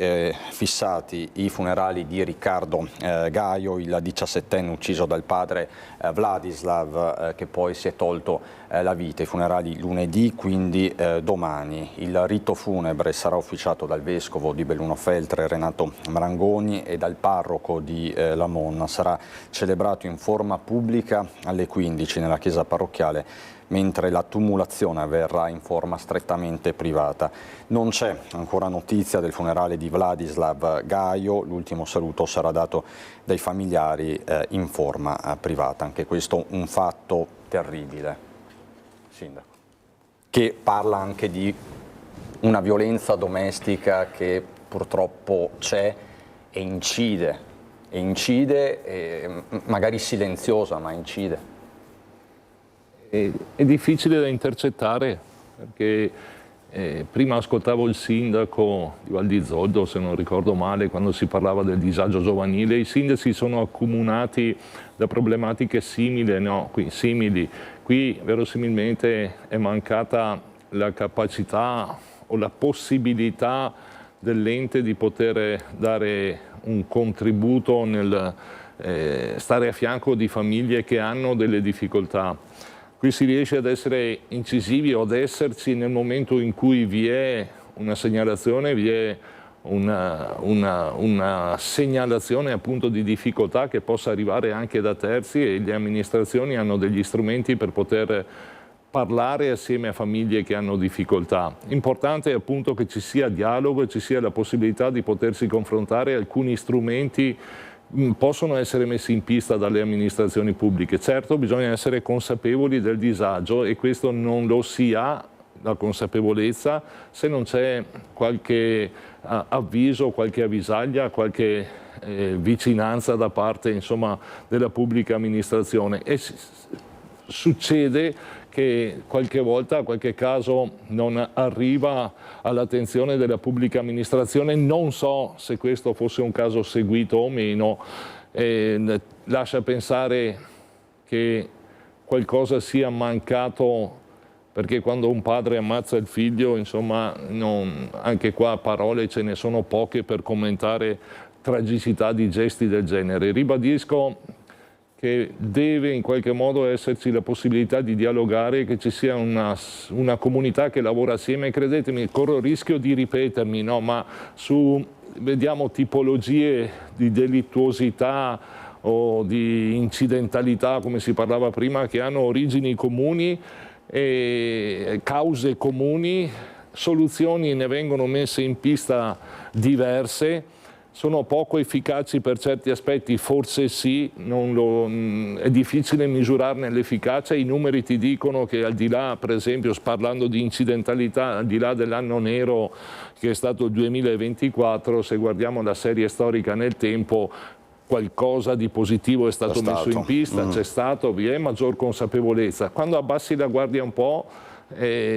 S1: fissati i funerali di Riccardo Gaio, il 17enne ucciso dal padre Vladislav, che poi si è tolto la vita. I funerali lunedì, quindi domani. Il rito funebre sarà ufficiato dal vescovo di Belluno-Feltre Renato Marangoni e dal parroco di Lamon. Sarà celebrato in forma pubblica alle 15 nella chiesa parrocchiale, mentre la tumulazione avverrà in forma strettamente privata. Non c'è ancora notizia del funerale di Vladislav Gaio, l'ultimo saluto sarà dato dai familiari in forma privata. Anche questo un fatto terribile, Sindaco, che parla anche di una violenza domestica che purtroppo c'è e incide, magari silenziosa, ma incide.
S3: È difficile da intercettare perché prima ascoltavo il sindaco di Val di Zoldo, se non ricordo male, quando si parlava del disagio giovanile. I sindaci sono accomunati da problematiche simili. Qui verosimilmente è mancata la capacità o la possibilità dell'ente di poter dare un contributo nel stare a fianco di famiglie che hanno delle difficoltà. qui si riesce ad essere incisivi o ad esserci nel momento in cui vi è una segnalazione, vi è una segnalazione appunto di difficoltà che possa arrivare anche da terzi, e le amministrazioni hanno degli strumenti per poter parlare assieme a famiglie che hanno difficoltà. Importante è appunto che ci sia dialogo e ci sia la possibilità di potersi confrontare. Alcuni strumenti possono essere messi in pista dalle amministrazioni pubbliche. Certo, bisogna essere consapevoli del disagio, e questo non lo si ha, la consapevolezza, se non c'è qualche avviso, qualche avvisaglia, qualche vicinanza da parte, insomma, della pubblica amministrazione. E succede che qualche volta, qualche caso non arriva all'attenzione della pubblica amministrazione. Non so se questo fosse un caso seguito o meno, lascia pensare che qualcosa sia mancato, perché quando un padre ammazza il figlio, insomma, anche qua parole ce ne sono poche per commentare tragicità di gesti del genere. Ribadisco che deve in qualche modo esserci la possibilità di dialogare, che ci sia una comunità che lavora assieme. Credetemi, corro il rischio di ripetermi, no? Ma vediamo tipologie di delittuosità o di incidentalità, come si parlava prima, che hanno origini comuni e cause comuni, soluzioni ne vengono messe in pista diverse. Sono poco efficaci per certi aspetti, forse sì, è difficile misurarne l'efficacia. I numeri ti dicono che al di là, per esempio, parlando di incidentalità, al di là dell'anno nero che è stato il 2024, se guardiamo la serie storica nel tempo, qualcosa di positivo è stato messo in pista, c'è stato, vi è maggior consapevolezza. Quando abbassi la guardia un po',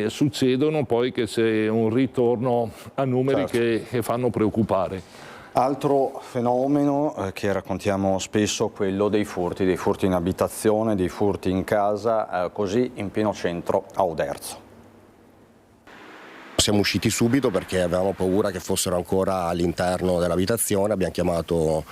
S3: succedono poi che c'è un ritorno a numeri che fanno preoccupare.
S1: Altro fenomeno che raccontiamo spesso, quello dei furti in abitazione, dei furti in casa, così in pieno centro a Oderzo.
S18: Siamo usciti subito perché avevamo paura che fossero ancora all'interno dell'abitazione. Abbiamo chiamato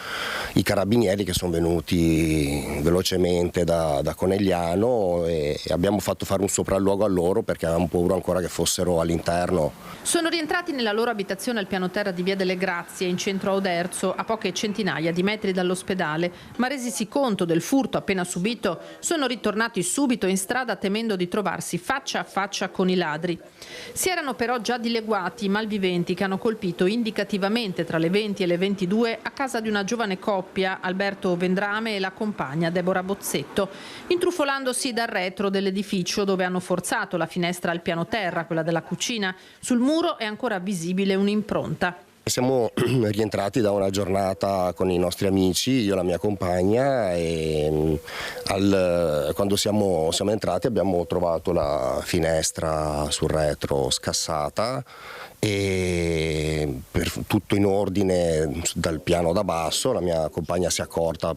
S18: i carabinieri che sono venuti velocemente da Conegliano e abbiamo fatto fare un sopralluogo a loro perché avevamo paura ancora che fossero all'interno.
S8: Sono rientrati nella loro abitazione al piano terra di Via delle Grazie, in centro a Oderzo, a poche centinaia di metri dall'ospedale, ma resisi conto del furto appena subito, sono ritornati subito in strada temendo di trovarsi faccia a faccia con i ladri. Si erano però già dileguati i malviventi che hanno colpito indicativamente tra le 20 e le 22 a casa di una giovane coppia, Alberto Vendrame e la compagna Deborah Bozzetto, intrufolandosi dal retro dell'edificio dove hanno forzato la finestra al piano terra, quella della cucina. Sul muro è ancora visibile un'impronta.
S18: Siamo rientrati da una giornata con i nostri amici, io e la mia compagna, e quando siamo entrati abbiamo trovato la finestra sul retro scassata e tutto in ordine dal piano da basso. La mia compagna si è accorta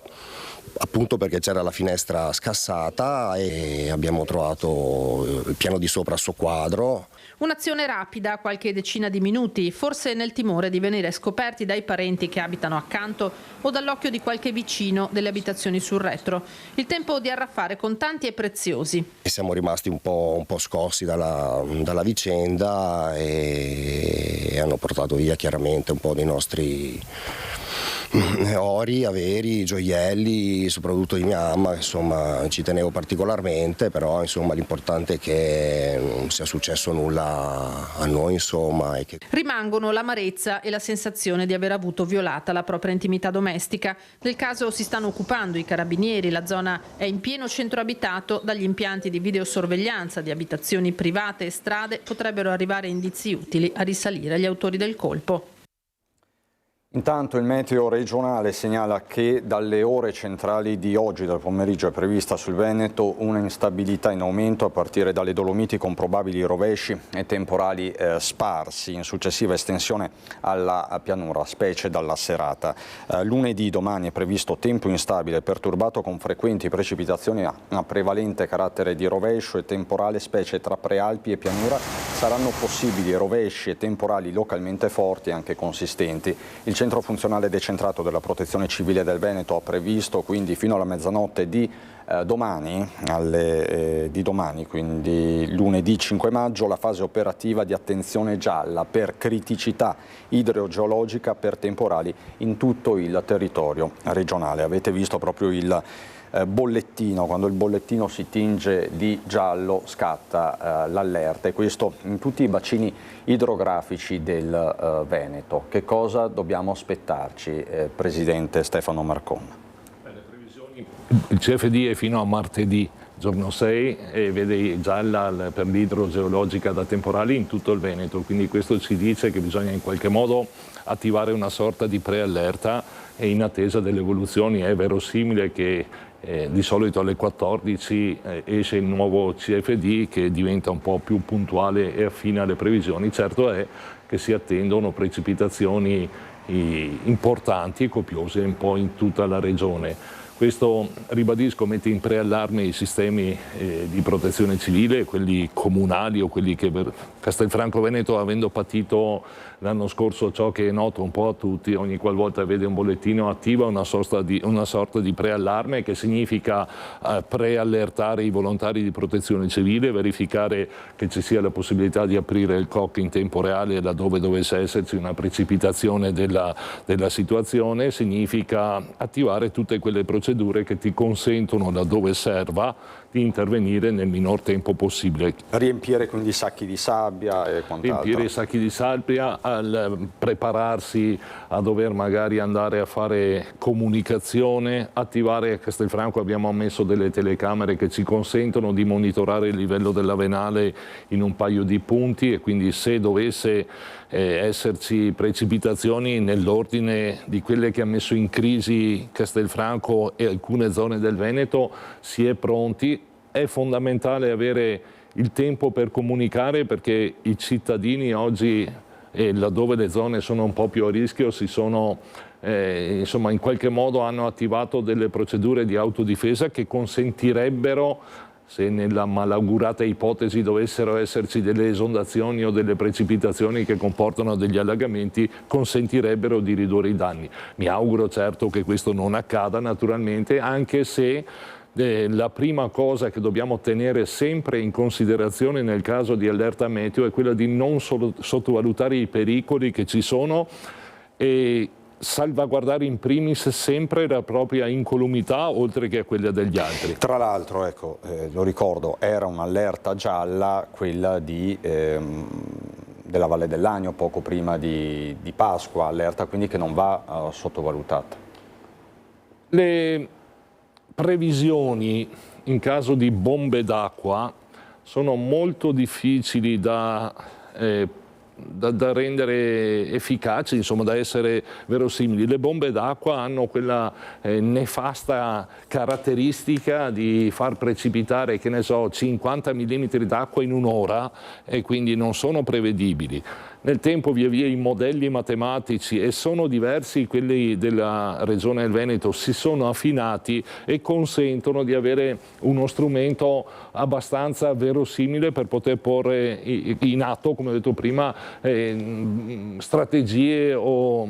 S18: appunto perché c'era la finestra scassata e abbiamo trovato il piano di sopra a soqquadro.
S8: Un'azione rapida, qualche decina di minuti, forse nel timore di venire scoperti dai parenti che abitano accanto o dall'occhio di qualche vicino delle abitazioni sul retro. Il tempo di arraffare contanti e preziosi.
S18: E siamo rimasti un po' scossi dalla vicenda e hanno portato via chiaramente un po' dei nostri ori, averi, gioielli, soprattutto di mia mamma, insomma ci tenevo particolarmente, però insomma l'importante è che non sia successo nulla a noi, insomma.
S8: Rimangono l'amarezza e la sensazione di aver avuto violata la propria intimità domestica. Del caso si stanno occupando i carabinieri, la zona è in pieno centro abitato, dagli impianti di videosorveglianza di abitazioni private e strade potrebbero arrivare indizi utili a risalire agli autori del colpo.
S1: Intanto il meteo regionale segnala che dalle ore centrali di oggi, dal pomeriggio, è prevista sul Veneto una instabilità in aumento a partire dalle Dolomiti con probabili rovesci e temporali sparsi in successiva estensione alla pianura, specie dalla serata. Lunedì, domani, è previsto tempo instabile, perturbato con frequenti precipitazioni a prevalente carattere di rovescio e temporale, specie tra prealpi e pianura, saranno possibili rovesci e temporali localmente forti e anche consistenti. Il centro funzionale decentrato della Protezione Civile del Veneto ha previsto quindi fino alla mezzanotte di domani, quindi lunedì 5 maggio, la fase operativa di attenzione gialla per criticità idrogeologica per temporali in tutto il territorio regionale. Avete visto proprio il bollettino, quando il bollettino si tinge di giallo scatta l'allerta, e questo in tutti i bacini idrografici del Veneto. Che cosa dobbiamo aspettarci, Presidente Stefano Marcon?
S3: Il CFD è fino a martedì, giorno 6, e vede gialla per l'idrogeologica da temporali in tutto il Veneto, quindi questo ci dice che bisogna in qualche modo attivare una sorta di preallerta, e in attesa delle evoluzioni è verosimile che di solito alle 14 esce il nuovo CFD che diventa un po' più puntuale e affine alle previsioni. Certo è che si attendono precipitazioni importanti e copiose un po' in tutta la regione. Questo, ribadisco, mette in preallarme i sistemi di protezione civile, quelli comunali o quelli che per Castelfranco Veneto, avendo patito l'anno scorso ciò che è noto un po' a tutti, ogni qualvolta vede un bollettino attiva una sorta di preallarme, che significa preallertare i volontari di protezione civile, verificare che ci sia la possibilità di aprire il COC in tempo reale laddove dovesse esserci una precipitazione della situazione, significa attivare tutte quelle procedure che ti consentono, laddove serva, di intervenire nel minor tempo possibile.
S1: Riempire quindi i sacchi di sabbia e quant'altro.
S3: Riempire i sacchi di sabbia, prepararsi a dover magari andare a fare comunicazione, attivare a Castelfranco abbiamo messo delle telecamere che ci consentono di monitorare il livello della venale in un paio di punti, e quindi se dovesse esserci precipitazioni nell'ordine di quelle che ha messo in crisi Castelfranco e alcune zone del Veneto, si è pronti. È fondamentale avere il tempo per comunicare, perché i cittadini oggi, laddove le zone sono un po' più a rischio, si sono insomma in qualche modo hanno attivato delle procedure di autodifesa che consentirebbero, se nella malaugurata ipotesi dovessero esserci delle esondazioni o delle precipitazioni che comportano degli allagamenti, consentirebbero di ridurre i danni. Mi auguro certo che questo non accada, naturalmente, anche se la prima cosa che dobbiamo tenere sempre in considerazione nel caso di allerta meteo è quella di non sottovalutare i pericoli che ci sono e salvaguardare in primis sempre la propria incolumità, oltre che a quella degli altri.
S1: Tra l'altro, ecco, lo ricordo, era un'allerta gialla quella della Valle dell'Agno poco prima di Pasqua, allerta quindi che non va sottovalutata.
S3: Le previsioni in caso di bombe d'acqua sono molto difficili da rendere efficaci, insomma da essere verosimili. Le bombe d'acqua hanno quella nefasta caratteristica di far precipitare, che ne so, 50 mm d'acqua in un'ora, e quindi non sono prevedibili. Nel tempo via via i modelli matematici, e sono diversi quelli della Regione del Veneto, si sono affinati e consentono di avere uno strumento abbastanza verosimile per poter porre in atto, come ho detto prima, strategie o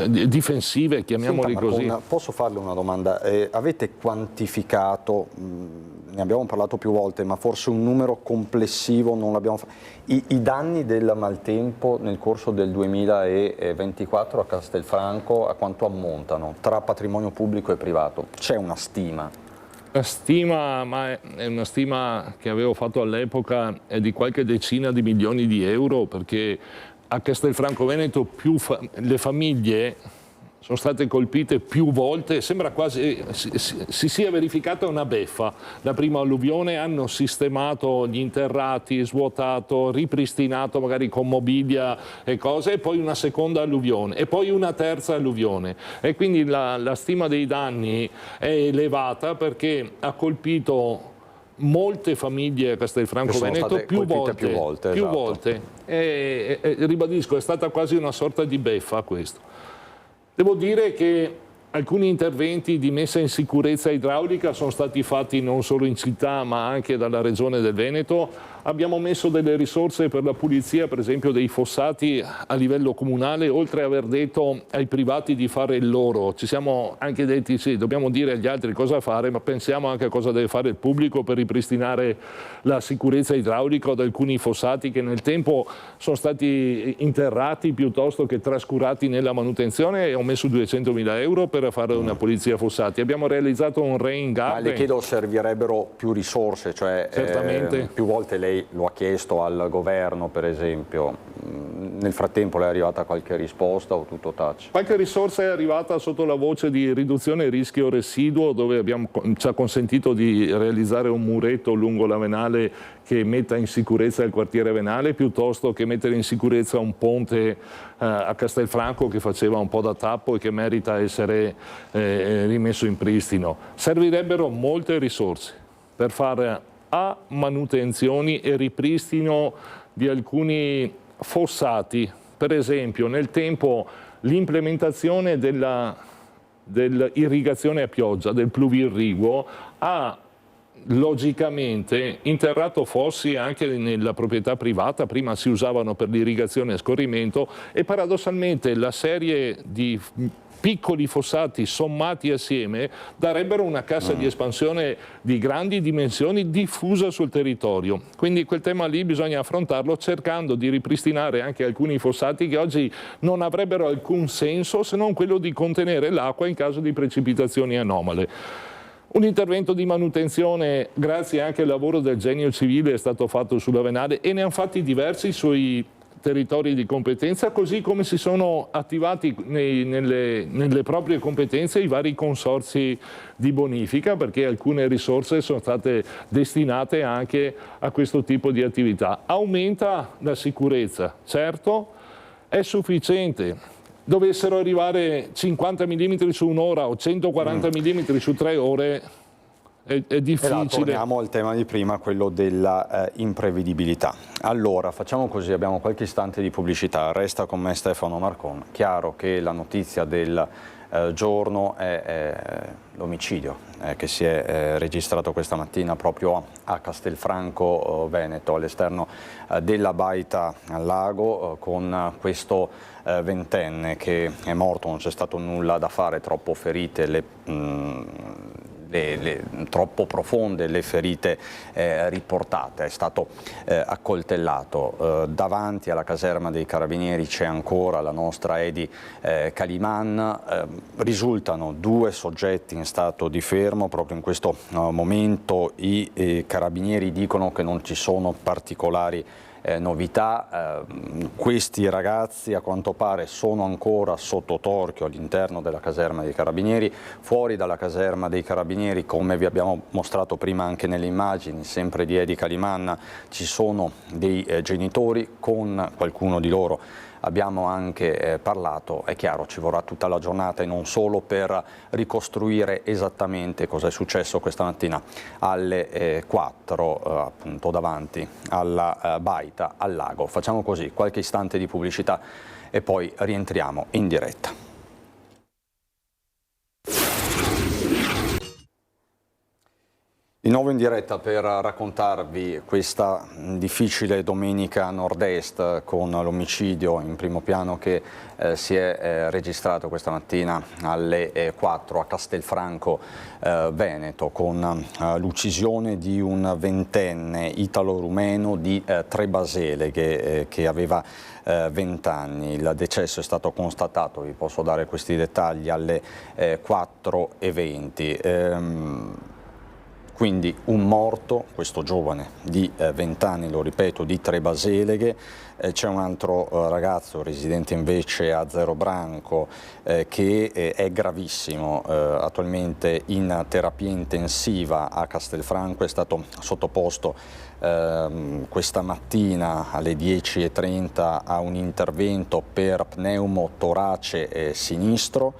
S3: difensive, chiamiamoli così.
S1: Posso farle una domanda? Avete quantificato, ne abbiamo parlato più volte, ma forse un numero complessivo non l'abbiamo fatto, i danni del maltempo nel corso del 2024 a Castelfranco a quanto ammontano tra patrimonio pubblico e privato? C'è una stima?
S3: La stima, ma è una stima che avevo fatto all'epoca, è di qualche decina di milioni di euro, perché a Castelfranco Veneto le famiglie sono state colpite più volte, sembra quasi si sia verificata una beffa. La prima alluvione hanno sistemato gli interrati, svuotato, ripristinato magari con mobilia e cose, e poi una seconda alluvione e poi una terza alluvione, e quindi la stima dei danni è elevata, perché ha colpito molte famiglie a Castelfranco Veneto più volte. E ribadisco, è stata quasi una sorta di beffa questo. Devo dire che alcuni interventi di messa in sicurezza idraulica sono stati fatti non solo in città ma anche dalla Regione del Veneto. Abbiamo messo delle risorse per la pulizia, per esempio, dei fossati a livello comunale, oltre a aver detto ai privati di fare il loro. Ci siamo anche detti sì, dobbiamo dire agli altri cosa fare, ma pensiamo anche a cosa deve fare il pubblico per ripristinare la sicurezza idraulica ad alcuni fossati che nel tempo sono stati interrati piuttosto che trascurati nella manutenzione, e ho messo 200.000 euro per fare una pulizia fossati. Abbiamo realizzato un rain garden.
S1: Ma le chiedo, servirebbero più risorse, cioè
S3: certamente.
S1: Più volte lei lo ha chiesto al governo, per esempio. Nel frattempo le è arrivata qualche risposta o tutto tace?
S3: Qualche risorsa è arrivata sotto la voce di riduzione rischio residuo, dove ci ha consentito di realizzare un muretto lungo la Venale che metta in sicurezza il quartiere Venale, piuttosto che mettere in sicurezza un ponte a Castelfranco che faceva un po' da tappo e che merita essere rimesso in pristino. Servirebbero molte risorse per fare manutenzioni e ripristino di alcuni fossati. Per esempio, nel tempo l'implementazione dell'irrigazione a pioggia, del pluvio-irriguo, ha logicamente interrato fossi anche nella proprietà privata. Prima si usavano per l'irrigazione a scorrimento e paradossalmente la serie di piccoli fossati sommati assieme darebbero una cassa di espansione di grandi dimensioni diffusa sul territorio. Quindi quel tema lì bisogna affrontarlo cercando di ripristinare anche alcuni fossati che oggi non avrebbero alcun senso se non quello di contenere l'acqua in caso di precipitazioni anomale. Un intervento di manutenzione, grazie anche al lavoro del Genio Civile, è stato fatto sulla Venale e ne hanno fatti diversi sui territori di competenza, così come si sono attivati nelle proprie competenze i vari consorzi di bonifica, perché alcune risorse sono state destinate anche a questo tipo di attività. Aumenta la sicurezza, certo, è sufficiente. Dovessero arrivare 50 mm su un'ora o 140 mm su 3 ore, è difficile.
S1: Torniamo al tema di prima, quello della imprevedibilità. Allora, facciamo così, abbiamo qualche istante di pubblicità, resta con me Stefano Marcon. Chiaro che la notizia del giorno è l'omicidio che si è registrato questa mattina proprio a Castelfranco Veneto, all'esterno della baita al lago, con questo ventenne che è morto. Non c'è stato nulla da fare, troppo ferite troppo profonde le ferite riportate. È stato accoltellato. Davanti alla caserma dei Carabinieri c'è ancora la nostra Edi Caliman. Risultano 2 soggetti in stato di fermo. Proprio in questo momento i Carabinieri dicono che non ci sono particolari novità. Questi ragazzi a quanto pare sono ancora sotto torchio all'interno della caserma dei Carabinieri. Fuori dalla caserma dei Carabinieri, come vi abbiamo mostrato prima anche nelle immagini, sempre di Edi Caliman, ci sono dei genitori. Con qualcuno di loro abbiamo anche parlato. È chiaro, ci vorrà tutta la giornata e non solo per ricostruire esattamente cosa è successo questa mattina alle 4 appunto davanti alla baita al lago. Facciamo così, qualche istante di pubblicità e poi rientriamo in diretta. Di nuovo in diretta per raccontarvi questa difficile domenica a nord-est, con l'omicidio in primo piano che si è registrato questa mattina alle 4 a Castelfranco Veneto, con l'uccisione di un ventenne italo-rumeno di Trebaseleghe che aveva 20 anni. Il decesso è stato constatato, vi posso dare questi dettagli, alle 4:20. Quindi un morto, questo giovane di 20 anni, lo ripeto, di Trebaseleghe. C'è un altro ragazzo residente invece a Zerobranco che è gravissimo, attualmente in terapia intensiva a Castelfranco. È stato sottoposto questa mattina alle 10:30 a un intervento per pneumotorace sinistro.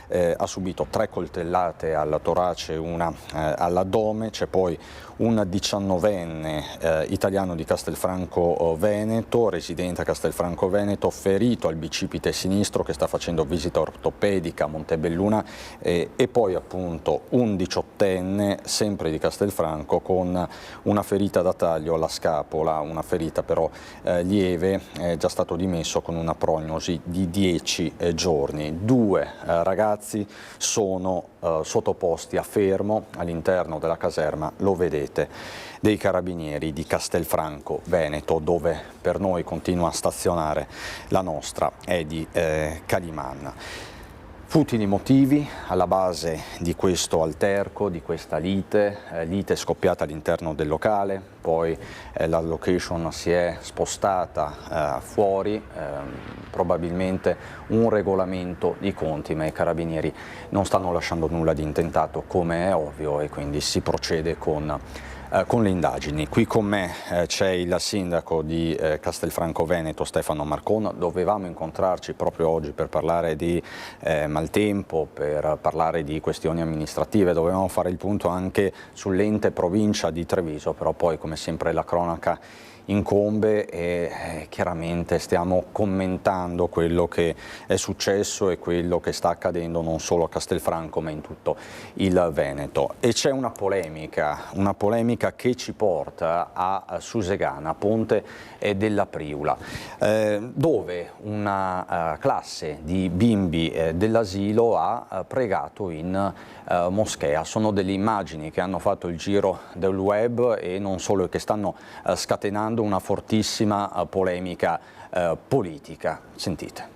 S1: Ha subito 3 coltellate al torace, una all'addome. C'è poi un 19enne italiano di Castelfranco Veneto, residente a Castelfranco Veneto, ferito al bicipite sinistro, che sta facendo visita ortopedica a Montebelluna, e poi appunto un 18enne sempre di Castelfranco con una ferita da taglio alla scapola, una ferita però lieve, è già stato dimesso con una prognosi di 10 giorni. 2 ragazzi sono sottoposti a fermo all'interno della caserma, lo vedete, dei carabinieri di Castelfranco Veneto, dove per noi continua a stazionare la nostra Edi Caliman. Futili motivi alla base di questo alterco, di questa lite scoppiata all'interno del locale, poi la location si è spostata fuori, probabilmente un regolamento di conti, ma i carabinieri non stanno lasciando nulla di intentato, come è ovvio, e quindi si procede con le indagini. Qui con me c'è il sindaco di Castelfranco Veneto, Stefano Marcon. Dovevamo incontrarci proprio oggi per parlare di maltempo, per parlare di questioni amministrative, dovevamo fare il punto anche sull'ente provincia di Treviso, però poi come sempre la cronaca incombe e chiaramente stiamo commentando quello che è successo e quello che sta accadendo non solo a Castelfranco ma in tutto il Veneto. E c'è una polemica che ci porta a Susegana, Ponte della Priula, dove una classe di bimbi dell'asilo ha pregato in moschea. Sono delle immagini che hanno fatto il giro del web e non solo, che stanno scatenando una fortissima polemica politica. Sentite.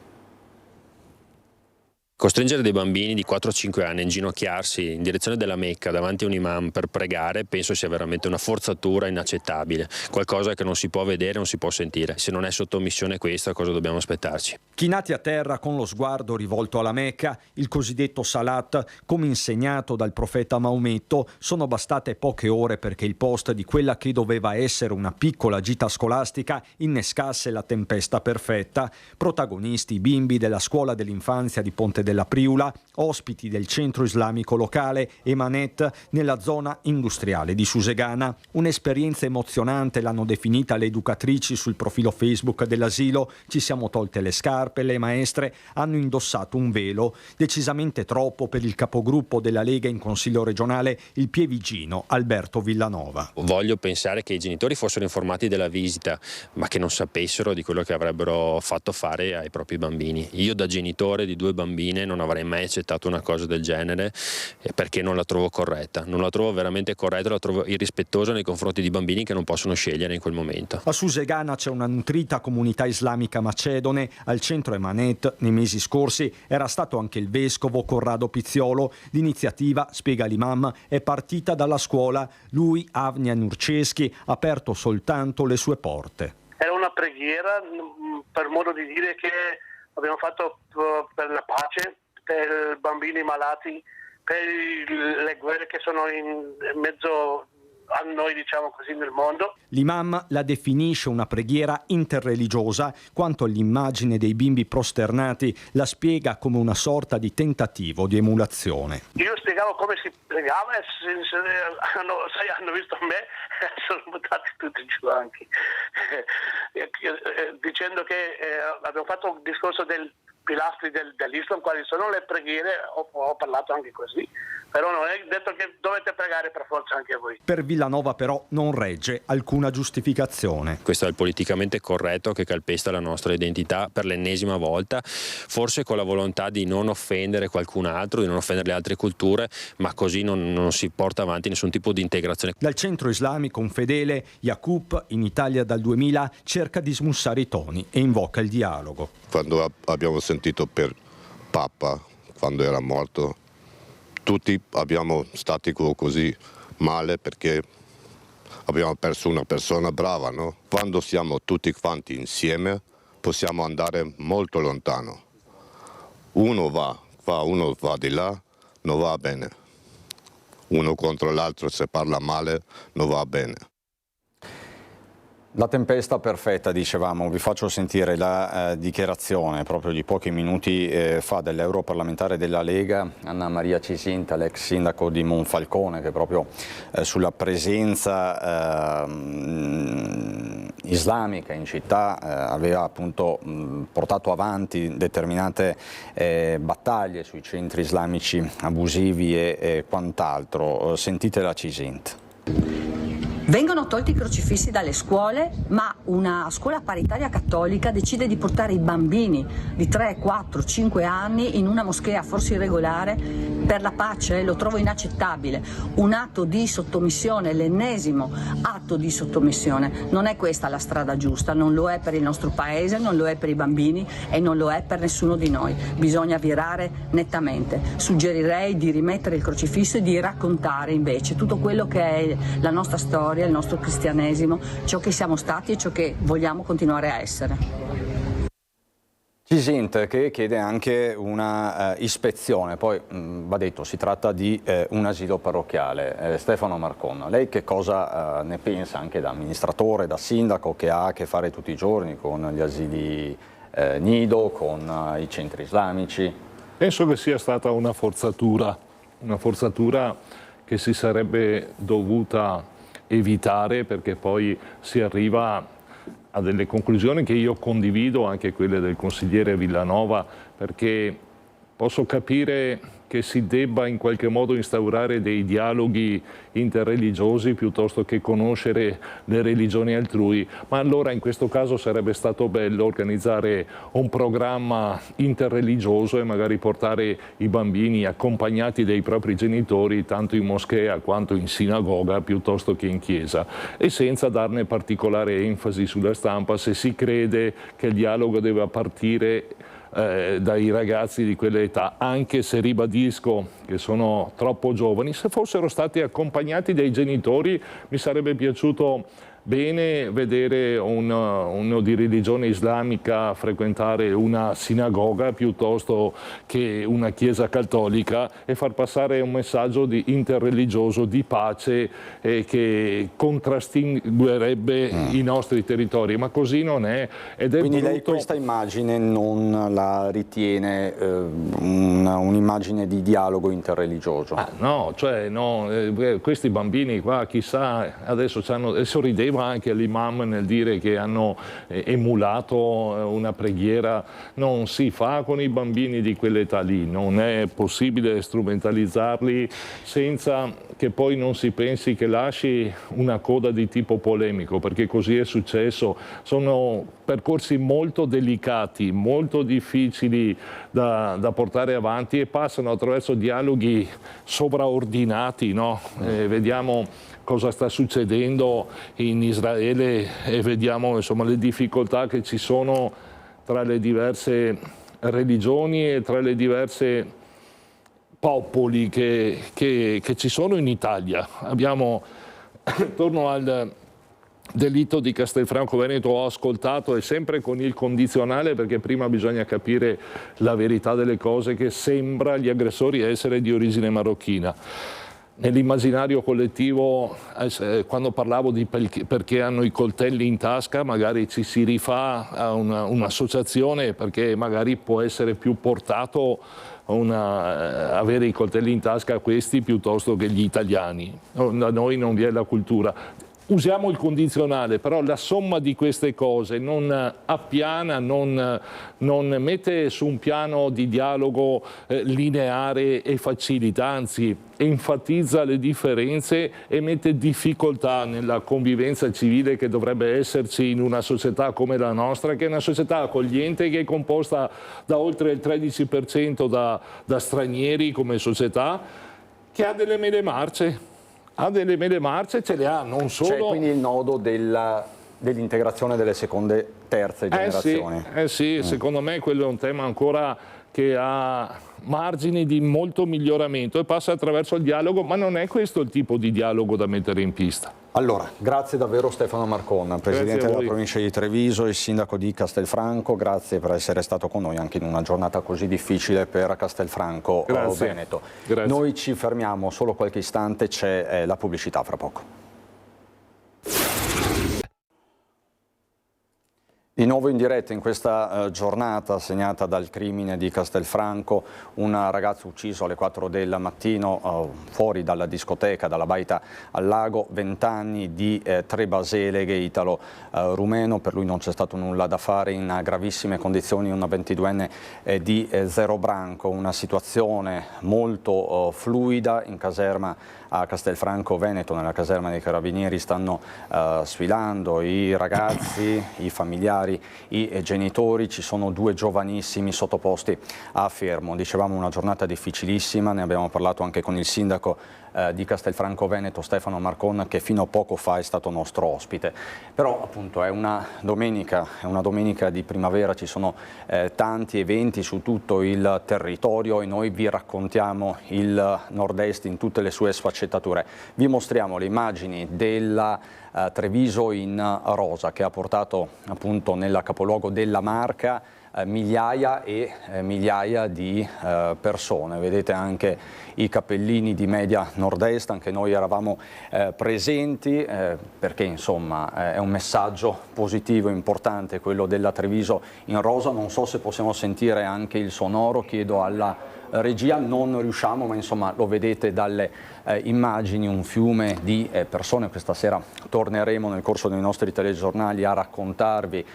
S19: Costringere dei bambini di 4-5 anni a inginocchiarsi in direzione della Mecca davanti a un imam per pregare penso sia veramente una forzatura inaccettabile, qualcosa che non si può vedere, non si può sentire. Se non è sottomissione questa, cosa dobbiamo aspettarci?
S20: Chinati a terra con lo sguardo rivolto alla Mecca, il cosiddetto Salat, come insegnato dal profeta Maometto, sono bastate poche ore perché il post di quella che doveva essere una piccola gita scolastica innescasse la tempesta perfetta. Protagonisti i bimbi della scuola dell'infanzia di Ponte della Priula, ospiti del centro islamico locale Emanet nella zona industriale di Susegana. Un'esperienza emozionante l'hanno definita le educatrici sul profilo Facebook dell'asilo. Ci siamo tolte le scarpe, le maestre hanno indossato un velo, decisamente troppo per il capogruppo della Lega in Consiglio regionale, il pievigino Alberto Villanova.
S19: Voglio pensare che i genitori fossero informati della visita, ma che non sapessero di quello che avrebbero fatto fare ai propri bambini. Io da genitore di 2 bambine non avrei mai accettato una cosa del genere, perché non la trovo corretta, non la trovo veramente corretta, la trovo irrispettosa nei confronti di bambini che non possono scegliere in quel momento.
S20: A Susegana c'è una nutrita comunità islamica macedone. Al centro Emanet nei mesi scorsi era stato anche il vescovo Corrado Pizziolo. L'iniziativa, spiega l'imam, è partita dalla scuola. Lui, Avnia Nurceschi, ha aperto soltanto le sue porte.
S21: Era una preghiera, per modo di dire, che abbiamo fatto per la pace, per bambini malati, per le guerre che sono in mezzo a noi, diciamo così, nel mondo.
S20: L'imam la definisce una preghiera interreligiosa, quanto all'immagine dei bimbi prosternati la spiega come una sorta di tentativo di emulazione.
S21: Io spiegavo come si pregava e hanno visto me e sono buttati tutti giù anche, dicendo che abbiamo fatto un discorso del pilastri dell'Islam, quali sono le preghiere, ho parlato anche così, però non è detto che dovete pregare per forza anche voi.
S20: Per Villanova però non regge alcuna giustificazione.
S19: Questo è il politicamente corretto che calpesta la nostra identità per l'ennesima volta, forse con la volontà di non offendere qualcun altro, di non offendere le altre culture, ma così non si porta avanti nessun tipo di integrazione.
S20: Dal centro islamico un fedele, Yacoub, in Italia dal 2000, cerca di smussare i toni e invoca il dialogo.
S22: Quando abbiamo sentito per Papa, quando era morto, tutti abbiamo stati così male perché abbiamo perso una persona brava, no? Quando siamo tutti quanti insieme possiamo andare molto lontano. Uno va qua, uno va di là, non va bene. Uno contro l'altro, se parla male, non va bene.
S1: La tempesta perfetta, dicevamo. Vi faccio sentire la dichiarazione proprio di pochi minuti fa dell'europarlamentare della Lega, Anna Maria Cisinta, l'ex sindaco di Monfalcone, che proprio sulla presenza islamica in città aveva appunto portato avanti determinate battaglie sui centri islamici abusivi e quant'altro. Sentite la Cisinta.
S2: Vengono tolti i crocifissi dalle scuole, ma una scuola paritaria cattolica decide di portare i bambini di 3, 4, 5 anni in una moschea forse irregolare per la pace. Lo trovo inaccettabile. Un atto di sottomissione, l'ennesimo atto di sottomissione. Non è questa la strada giusta, non lo è per il nostro paese, non lo è per i bambini e non lo è per nessuno di noi. Bisogna virare nettamente. Suggerirei di rimettere il crocifisso e di raccontare invece tutto quello che è la nostra storia, il nostro cristianesimo, ciò che siamo stati e ciò che vogliamo continuare a essere.
S1: Cisinta che chiede anche una ispezione, poi va detto si tratta di un asilo parrocchiale. Stefano Marcon, lei che cosa ne pensa anche da amministratore, da sindaco che ha a che fare tutti i giorni con gli asili nido, con i centri islamici?
S3: Penso che sia stata una forzatura che si sarebbe dovuta evitare, perché poi si arriva a delle conclusioni che io condivido, anche quelle del consigliere Villanova, perché posso capire che si debba in qualche modo instaurare dei dialoghi interreligiosi piuttosto che conoscere le religioni altrui, ma allora in questo caso sarebbe stato bello organizzare un programma interreligioso e magari portare i bambini accompagnati dai propri genitori tanto in moschea quanto in sinagoga piuttosto che in chiesa, e senza darne particolare enfasi sulla stampa se si crede che il dialogo debba partire dai ragazzi di quell'età, anche se ribadisco che sono troppo giovani. Se fossero stati accompagnati dai genitori mi sarebbe piaciuto bene vedere uno di religione islamica frequentare una sinagoga piuttosto che una chiesa cattolica e far passare un messaggio di interreligioso, di pace, che contrastinguerebbe i nostri territori, ma così non è. Ed è
S1: quindi
S3: brutto.
S1: Lei questa immagine non la ritiene un'immagine di dialogo interreligioso?
S3: No, cioè no, questi bambini qua chissà, adesso sorridevano anche l'imam nel dire che hanno emulato una preghiera. Non si fa con i bambini di quell'età lì, non è possibile strumentalizzarli senza che poi non si pensi che lasci una coda di tipo polemico, perché così è successo. Sono percorsi molto delicati, molto difficili da portare avanti e passano attraverso dialoghi sovraordinati, no? Vediamo cosa sta succedendo in Israele e vediamo insomma le difficoltà che ci sono tra le diverse religioni e tra le diverse popoli che ci sono in Italia. Abbiamo, torno al delitto di Castelfranco Veneto, ho ascoltato e sempre con il condizionale, perché prima bisogna capire la verità delle cose, che sembra gli aggressori essere di origine marocchina. Nell'immaginario collettivo, quando parlavo di perché hanno i coltelli in tasca, magari ci si rifà a un'associazione, perché magari può essere più portato avere i coltelli in tasca questi piuttosto che gli italiani. Da noi non vi è la cultura. Usiamo il condizionale, però la somma di queste cose non appiana, non mette su un piano di dialogo lineare e facilita, anzi enfatizza le differenze e mette difficoltà nella convivenza civile che dovrebbe esserci in una società come la nostra, che è una società accogliente, che è composta da oltre il 13% da stranieri come società, che ha delle mele marce. Ha delle mele marce, ce le ha, non solo.
S1: C'è quindi il nodo dell'integrazione delle seconde, terze generazioni.
S3: Sì, secondo me quello è un tema ancora che ha margini di molto miglioramento e passa attraverso il dialogo, ma non è questo il tipo di dialogo da mettere in pista.
S1: Allora, grazie davvero Stefano Marcon, Presidente della provincia di Treviso e Sindaco di Castelfranco, grazie per essere stato con noi anche in una giornata così difficile per Castelfranco Veneto.
S3: Grazie.
S1: Noi ci fermiamo solo qualche istante, c'è la pubblicità fra poco. Di nuovo in diretta in questa giornata segnata dal crimine di Castelfranco, un ragazzo ucciso alle 4 del mattino fuori dalla discoteca, dalla baita al lago, 20 anni di tre baseleghe, italo-rumeno, per lui non c'è stato nulla da fare, in gravissime condizioni una 22enne di Zero Branco, una situazione molto fluida in caserma a Castelfranco Veneto. Nella caserma dei Carabinieri stanno sfilando i ragazzi, i familiari, i genitori. Ci sono 2 giovanissimi sottoposti a fermo. Dicevamo una giornata difficilissima, ne abbiamo parlato anche con il sindaco di Castelfranco Veneto, Stefano Marcon, che fino a poco fa è stato nostro ospite. Però appunto è una domenica di primavera, ci sono tanti eventi su tutto il territorio e noi vi raccontiamo il nord-est in tutte le sue sfaccettature. Vi mostriamo le immagini della Treviso in rosa, che ha portato appunto nel capoluogo della Marca migliaia e migliaia di persone. Vedete anche i cappellini di Media Nord-Est, anche noi eravamo presenti perché insomma è un messaggio positivo, importante, quello della Treviso in rosa. Non so se possiamo sentire anche il sonoro, chiedo alla regia, non riusciamo, ma insomma lo vedete dalle immagini, un fiume di persone. Questa sera torneremo nel corso dei nostri telegiornali a raccontarvi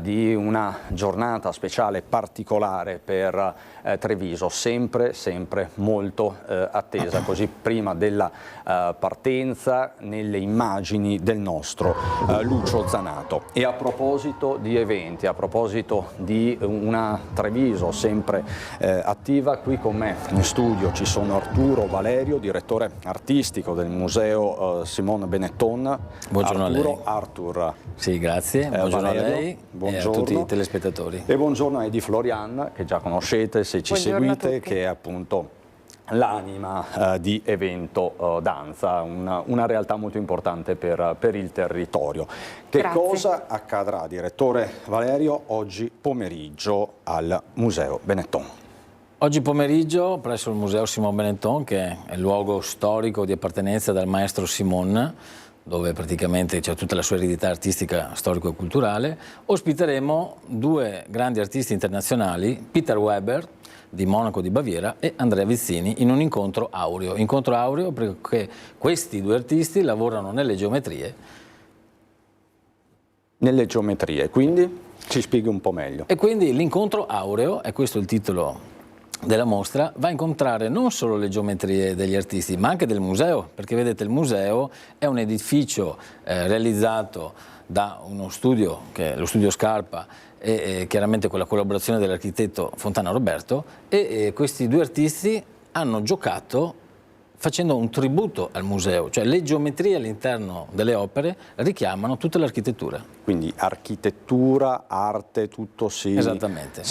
S1: di una giornata speciale, particolare per Treviso, sempre molto attesa, così prima della partenza nelle immagini del nostro Lucio Zanato. E a proposito di eventi, a proposito di una Treviso sempre attiva, qui con me in studio ci sono Arturo Valerio, direttore artistico del Museo Simone Benetton.
S5: Buongiorno
S1: Arturo,
S5: a lei.
S1: Arthur.
S5: Sì, grazie. Buongiorno
S1: Valerio,
S5: a lei
S1: buongiorno.
S5: e a tutti i telespettatori.
S1: E buongiorno a Edi Florian, che già conoscete se ci seguite, che è appunto l'anima di Evento Danza, una realtà molto importante per il territorio. Che cosa accadrà, direttore Valerio, oggi pomeriggio al Museo Benetton?
S5: Oggi pomeriggio presso il Museo Simone Benetton, che è il luogo storico di appartenenza del maestro Simone, dove praticamente c'è tutta la sua eredità artistica, storico e culturale, ospiteremo 2 grandi artisti internazionali, Peter Weber di Monaco di Baviera e Andrea Vizzini, in un incontro aureo. Incontro aureo perché questi 2 artisti lavorano nelle geometrie. Nelle geometrie, quindi ci spieghi un po' meglio. E quindi l'incontro aureo, è questo il titolo della mostra, va a incontrare non solo le geometrie degli artisti, ma anche del museo, perché vedete il museo è un edificio realizzato da uno studio, che è lo studio Scarpa, e chiaramente con la collaborazione dell'architetto Fontana Roberto, e questi 2 artisti hanno giocato facendo un tributo al museo, cioè le geometrie all'interno delle opere richiamano tutta l'architettura.
S1: Quindi architettura, arte, tutto si
S5: Esattamente,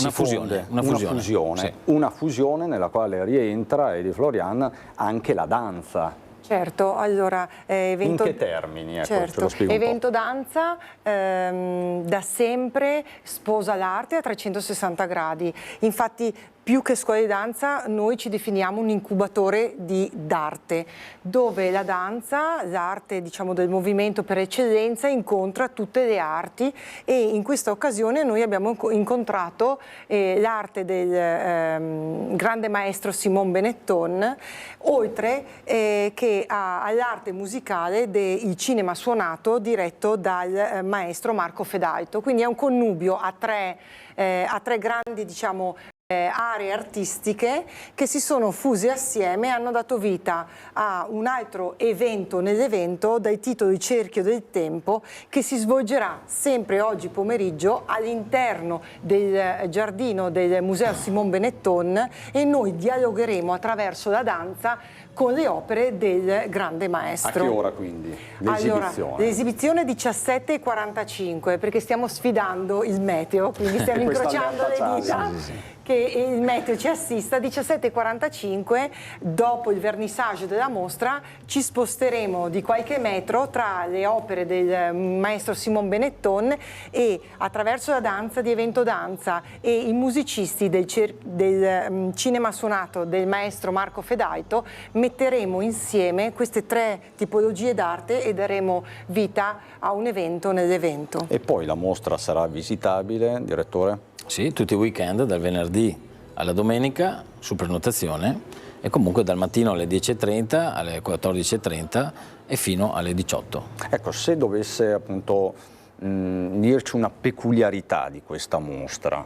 S1: una fusione nella quale rientra, Edi Florian, anche la danza.
S6: Certo, allora
S1: in che termini? Ecco,
S6: certo.
S1: Ce lo spiego un po'.
S6: Evento Danza da sempre sposa l'arte a 360 gradi, infatti più che scuola di danza noi ci definiamo un incubatore d'arte, dove la danza, l'arte diciamo del movimento per eccellenza, incontra tutte le arti, e in questa occasione noi abbiamo incontrato l'arte del grande maestro Simone Benetton, oltre che all'arte musicale del cinema suonato diretto dal maestro Marco Fedalto. Quindi è un connubio a tre grandi diciamo aree artistiche che si sono fuse assieme e hanno dato vita a un altro evento nell'evento dai titoli Cerchio del Tempo, che si svolgerà sempre oggi pomeriggio all'interno del giardino del Museo Simone Benetton, e noi dialogheremo attraverso la danza con le opere del grande maestro.
S1: A che ora quindi? L'esibizione?
S6: Allora, l'esibizione 17:45, perché stiamo sfidando il meteo, quindi stiamo incrociando le dita. Che il meteo ci assista. 17:45, dopo il vernissage della mostra, ci sposteremo di qualche metro tra le opere del maestro Simone Benetton e attraverso la danza di Evento Danza e i musicisti del cinema suonato del maestro Marco Fedalto metteremo insieme queste 3 tipologie d'arte e daremo vita a un evento nell'evento.
S1: E poi la mostra sarà visitabile, direttore?
S5: Sì, tutti i weekend, dal venerdì alla domenica, su prenotazione, e comunque dal mattino alle 10:30 alle 14:30 e fino alle 18.
S1: Ecco, se dovesse appunto dirci una peculiarità di questa mostra.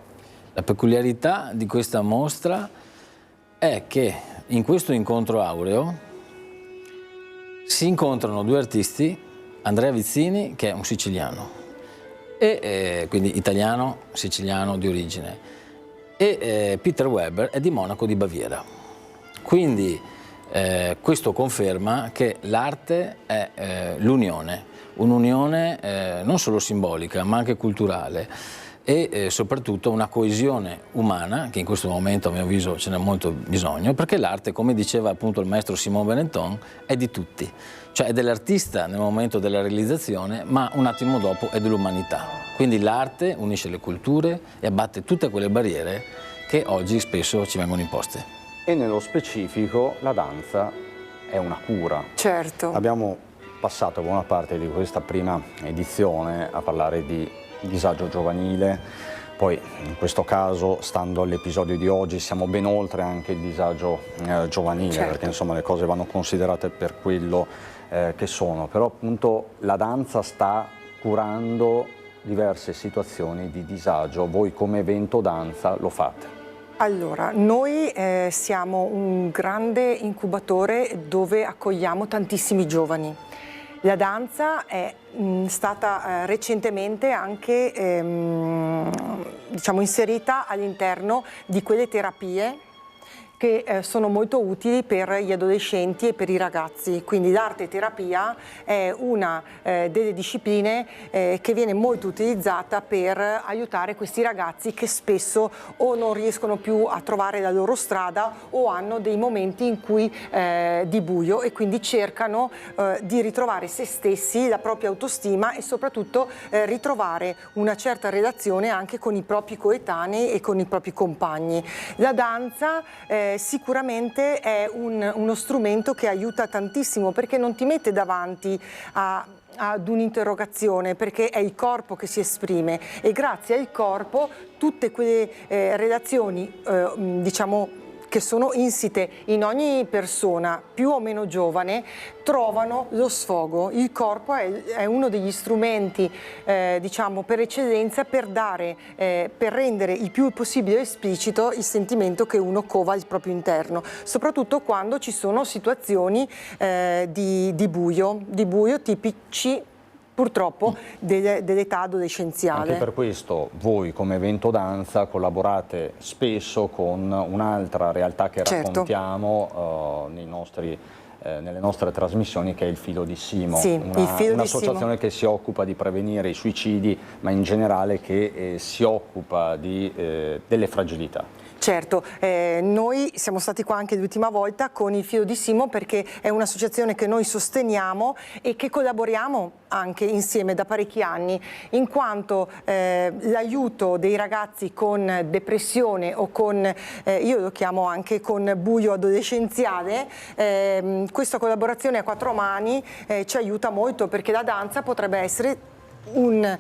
S5: La peculiarità di questa mostra è che in questo incontro aureo si incontrano 2 artisti, Andrea Vizzini, che è un siciliano, quindi italiano, siciliano di origine, e Peter Weber è di Monaco di Baviera. Quindi questo conferma che l'arte è l'unione, un'unione non solo simbolica ma anche culturale e soprattutto una coesione umana, che in questo momento a mio avviso ce n'è molto bisogno, perché l'arte, come diceva appunto il maestro Simon Benetton, è di tutti, cioè è dell'artista nel momento della realizzazione, ma un attimo dopo è dell'umanità. Quindi l'arte unisce le culture e abbatte tutte quelle barriere che oggi spesso ci vengono imposte.
S1: E nello specifico la danza è una cura.
S6: Certo.
S1: Abbiamo passato buona parte di questa prima edizione a parlare di disagio giovanile, poi in questo caso, stando all'episodio di oggi, siamo ben oltre anche il disagio giovanile, certo, perché insomma le cose vanno considerate per quello che sono, però appunto la danza sta curando diverse situazioni di disagio. Voi come evento danza lo fate?
S6: Allora, noi siamo un grande incubatore dove accogliamo tantissimi giovani. La danza è stata recentemente anche diciamo, inserita all'interno di quelle terapie che sono molto utili per gli adolescenti e per i ragazzi. Quindi l'arte terapia è una delle discipline che viene molto utilizzata per aiutare questi ragazzi che spesso o non riescono più a trovare la loro strada o hanno dei momenti in cui di buio e quindi cercano di ritrovare se stessi, la propria autostima e soprattutto ritrovare una certa relazione anche con i propri coetanei e con i propri compagni. La danza sicuramente è uno strumento che aiuta tantissimo perché non ti mette davanti ad un'interrogazione, perché è il corpo che si esprime e grazie al corpo tutte quelle relazioni diciamo che sono insite in ogni persona più o meno giovane trovano lo sfogo. Il corpo è uno degli strumenti diciamo per eccellenza per rendere il più possibile esplicito il sentimento che uno cova al proprio interno, soprattutto quando ci sono situazioni di buio tipici purtroppo dell'età adolescenziale.
S1: Anche per questo voi come evento danza collaborate spesso con un'altra realtà che raccontiamo nelle nostre trasmissioni, che è il Filo di Simo,
S6: sì,
S1: un'associazione che si occupa di prevenire i suicidi, ma in generale che si occupa delle fragilità.
S6: Certo, noi siamo stati qua anche l'ultima volta con il Filo di Simo perché è un'associazione che noi sosteniamo e che collaboriamo anche insieme da parecchi anni, in quanto l'aiuto dei ragazzi con depressione o con, io lo chiamo anche con buio adolescenziale, questa collaborazione a 4 mani ci aiuta molto perché la danza potrebbe essere un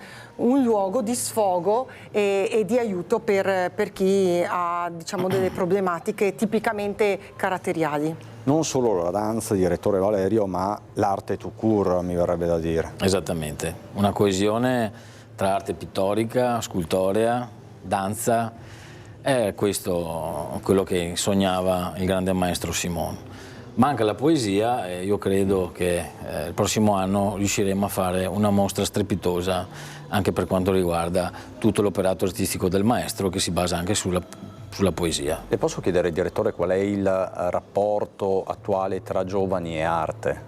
S6: luogo di sfogo e di aiuto per chi ha diciamo, delle problematiche tipicamente caratteriali.
S1: Non solo la danza, direttore Valerio, ma l'arte tout court, mi verrebbe da dire.
S5: Esattamente, una coesione tra arte pittorica, scultorea, danza, è questo quello che sognava il grande maestro Simon. Manca la poesia e io credo che il prossimo anno riusciremo a fare una mostra strepitosa anche per quanto riguarda tutto l'operato artistico del maestro che si basa anche sulla poesia.
S1: Le posso chiedere, direttore, qual è il rapporto attuale tra giovani e arte?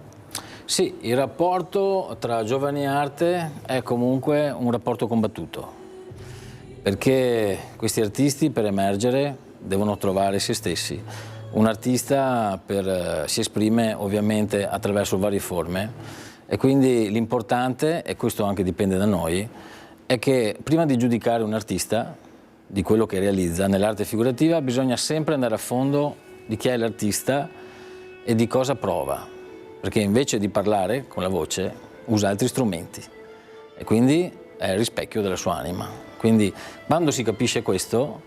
S5: Sì, il rapporto tra giovani e arte è comunque un rapporto combattuto, perché questi artisti per emergere devono trovare se stessi. Un artista si esprime ovviamente attraverso varie forme e quindi l'importante, e questo anche dipende da noi, è che prima di giudicare un artista, di quello che realizza nell'arte figurativa, bisogna sempre andare a fondo di chi è l'artista e di cosa prova, perché invece di parlare con la voce usa altri strumenti e quindi è il rispecchio della sua anima. Quindi quando si capisce questo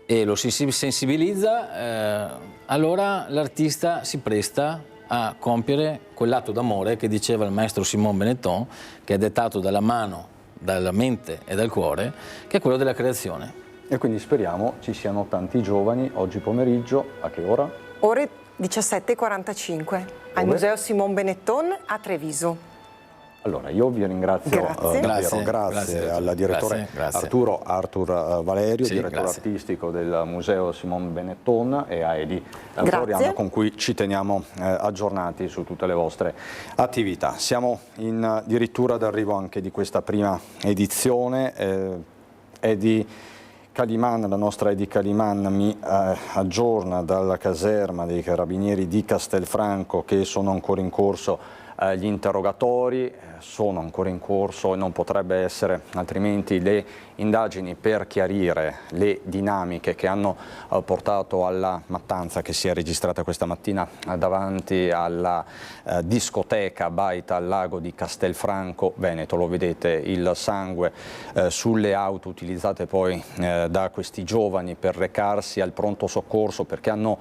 S5: e lo si sensibilizza, allora l'artista si presta a compiere quell'atto d'amore che diceva il maestro Simon Benetton, che è dettato dalla mano, dalla mente e dal cuore, che è quello della creazione.
S1: E quindi speriamo ci siano tanti giovani oggi pomeriggio. A che ora?
S6: Ore 17:45 al Museo Simon Benetton a Treviso.
S1: Allora, io vi ringrazio, grazie al direttore Arthur Valerio, direttore artistico del Museo Simon Benetton, e a Edi Floriano, con cui ci teniamo aggiornati su tutte le vostre attività. Siamo addirittura d'arrivo anche di questa prima edizione. Edi Caliman, la nostra Edi Caliman, mi aggiorna dalla caserma dei Carabinieri di Castelfranco che sono ancora in corso gli interrogatori, sono ancora in corso e non potrebbe essere altrimenti le indagini per chiarire le dinamiche che hanno portato alla mattanza che si è registrata questa mattina davanti alla discoteca Baita al lago di Castelfranco Veneto. Lo vedete, il sangue sulle auto utilizzate poi da questi giovani per recarsi al pronto soccorso, perché hanno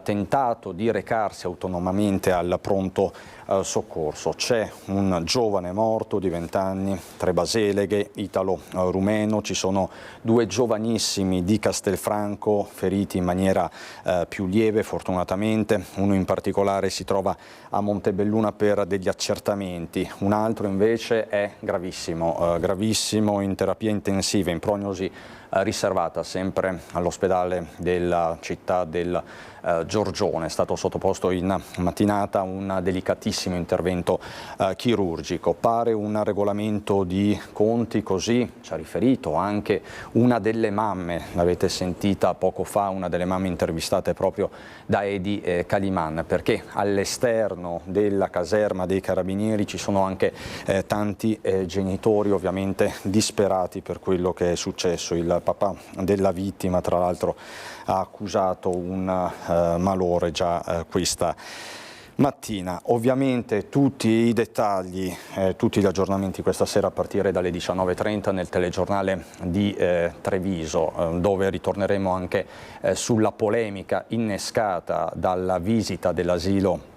S1: tentato di recarsi autonomamente al pronto soccorso. C'è un giovane morto di 20 anni, 3 baseleghe, italo-rumeno, ci sono 2 giovanissimi di Castelfranco feriti in maniera più lieve fortunatamente, uno in particolare si trova a Montebelluna per degli accertamenti, un altro invece è gravissimo, gravissimo in terapia intensiva, in prognosi riservata sempre all'ospedale della città del Giorgione. È stato sottoposto in mattinata a un delicatissimo intervento chirurgico. Pare un regolamento di conti, così ci ha riferito anche una delle mamme, l'avete sentita poco fa, una delle mamme intervistate proprio da Edi Caliman, perché all'esterno della caserma dei Carabinieri ci sono anche tanti genitori ovviamente disperati per quello che è successo. Il papà della vittima tra l'altro ha accusato un malore già questa mattina. Ovviamente tutti i dettagli, tutti gli aggiornamenti questa sera a partire dalle 19:30 nel telegiornale di Treviso, dove ritorneremo anche sulla polemica innescata dalla visita dell'asilo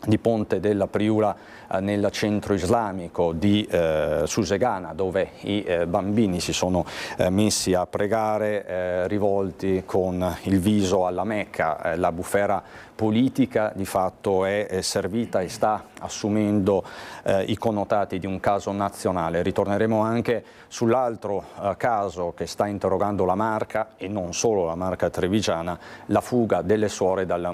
S1: di Ponte della Priula nel centro islamico di Susegana, dove i bambini si sono messi a pregare rivolti con il viso alla Mecca. La bufera politica di fatto è servita e sta assumendo i connotati di un caso nazionale. Ritorneremo anche sull'altro caso che sta interrogando la Marca, e non solo la Marca trevigiana, la fuga delle suore dal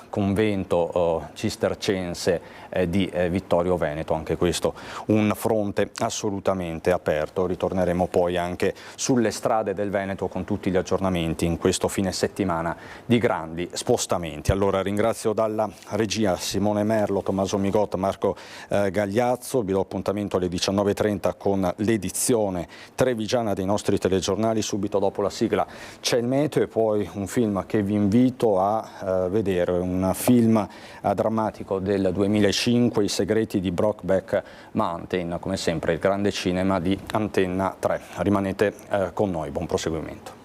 S1: convento cistercense di Vittorio Veneto. Anche questo un fronte assolutamente aperto. Ritorneremo poi anche sulle strade del Veneto con tutti gli aggiornamenti in questo fine settimana di grandi spostamenti. Allora ringrazio dalla regia Simone Merlo, Tommaso Migot, Marco Gagliazzo. Vi do appuntamento alle 19:30 con l'edizione trevigiana dei nostri telegiornali. Subito dopo la sigla c'è il meteo e poi un film che vi invito a vedere, un film drammatico del 2005, I segreti di Brokeback Mountain, come sempre il grande cinema di Antenna 3. Rimanete con noi, buon proseguimento.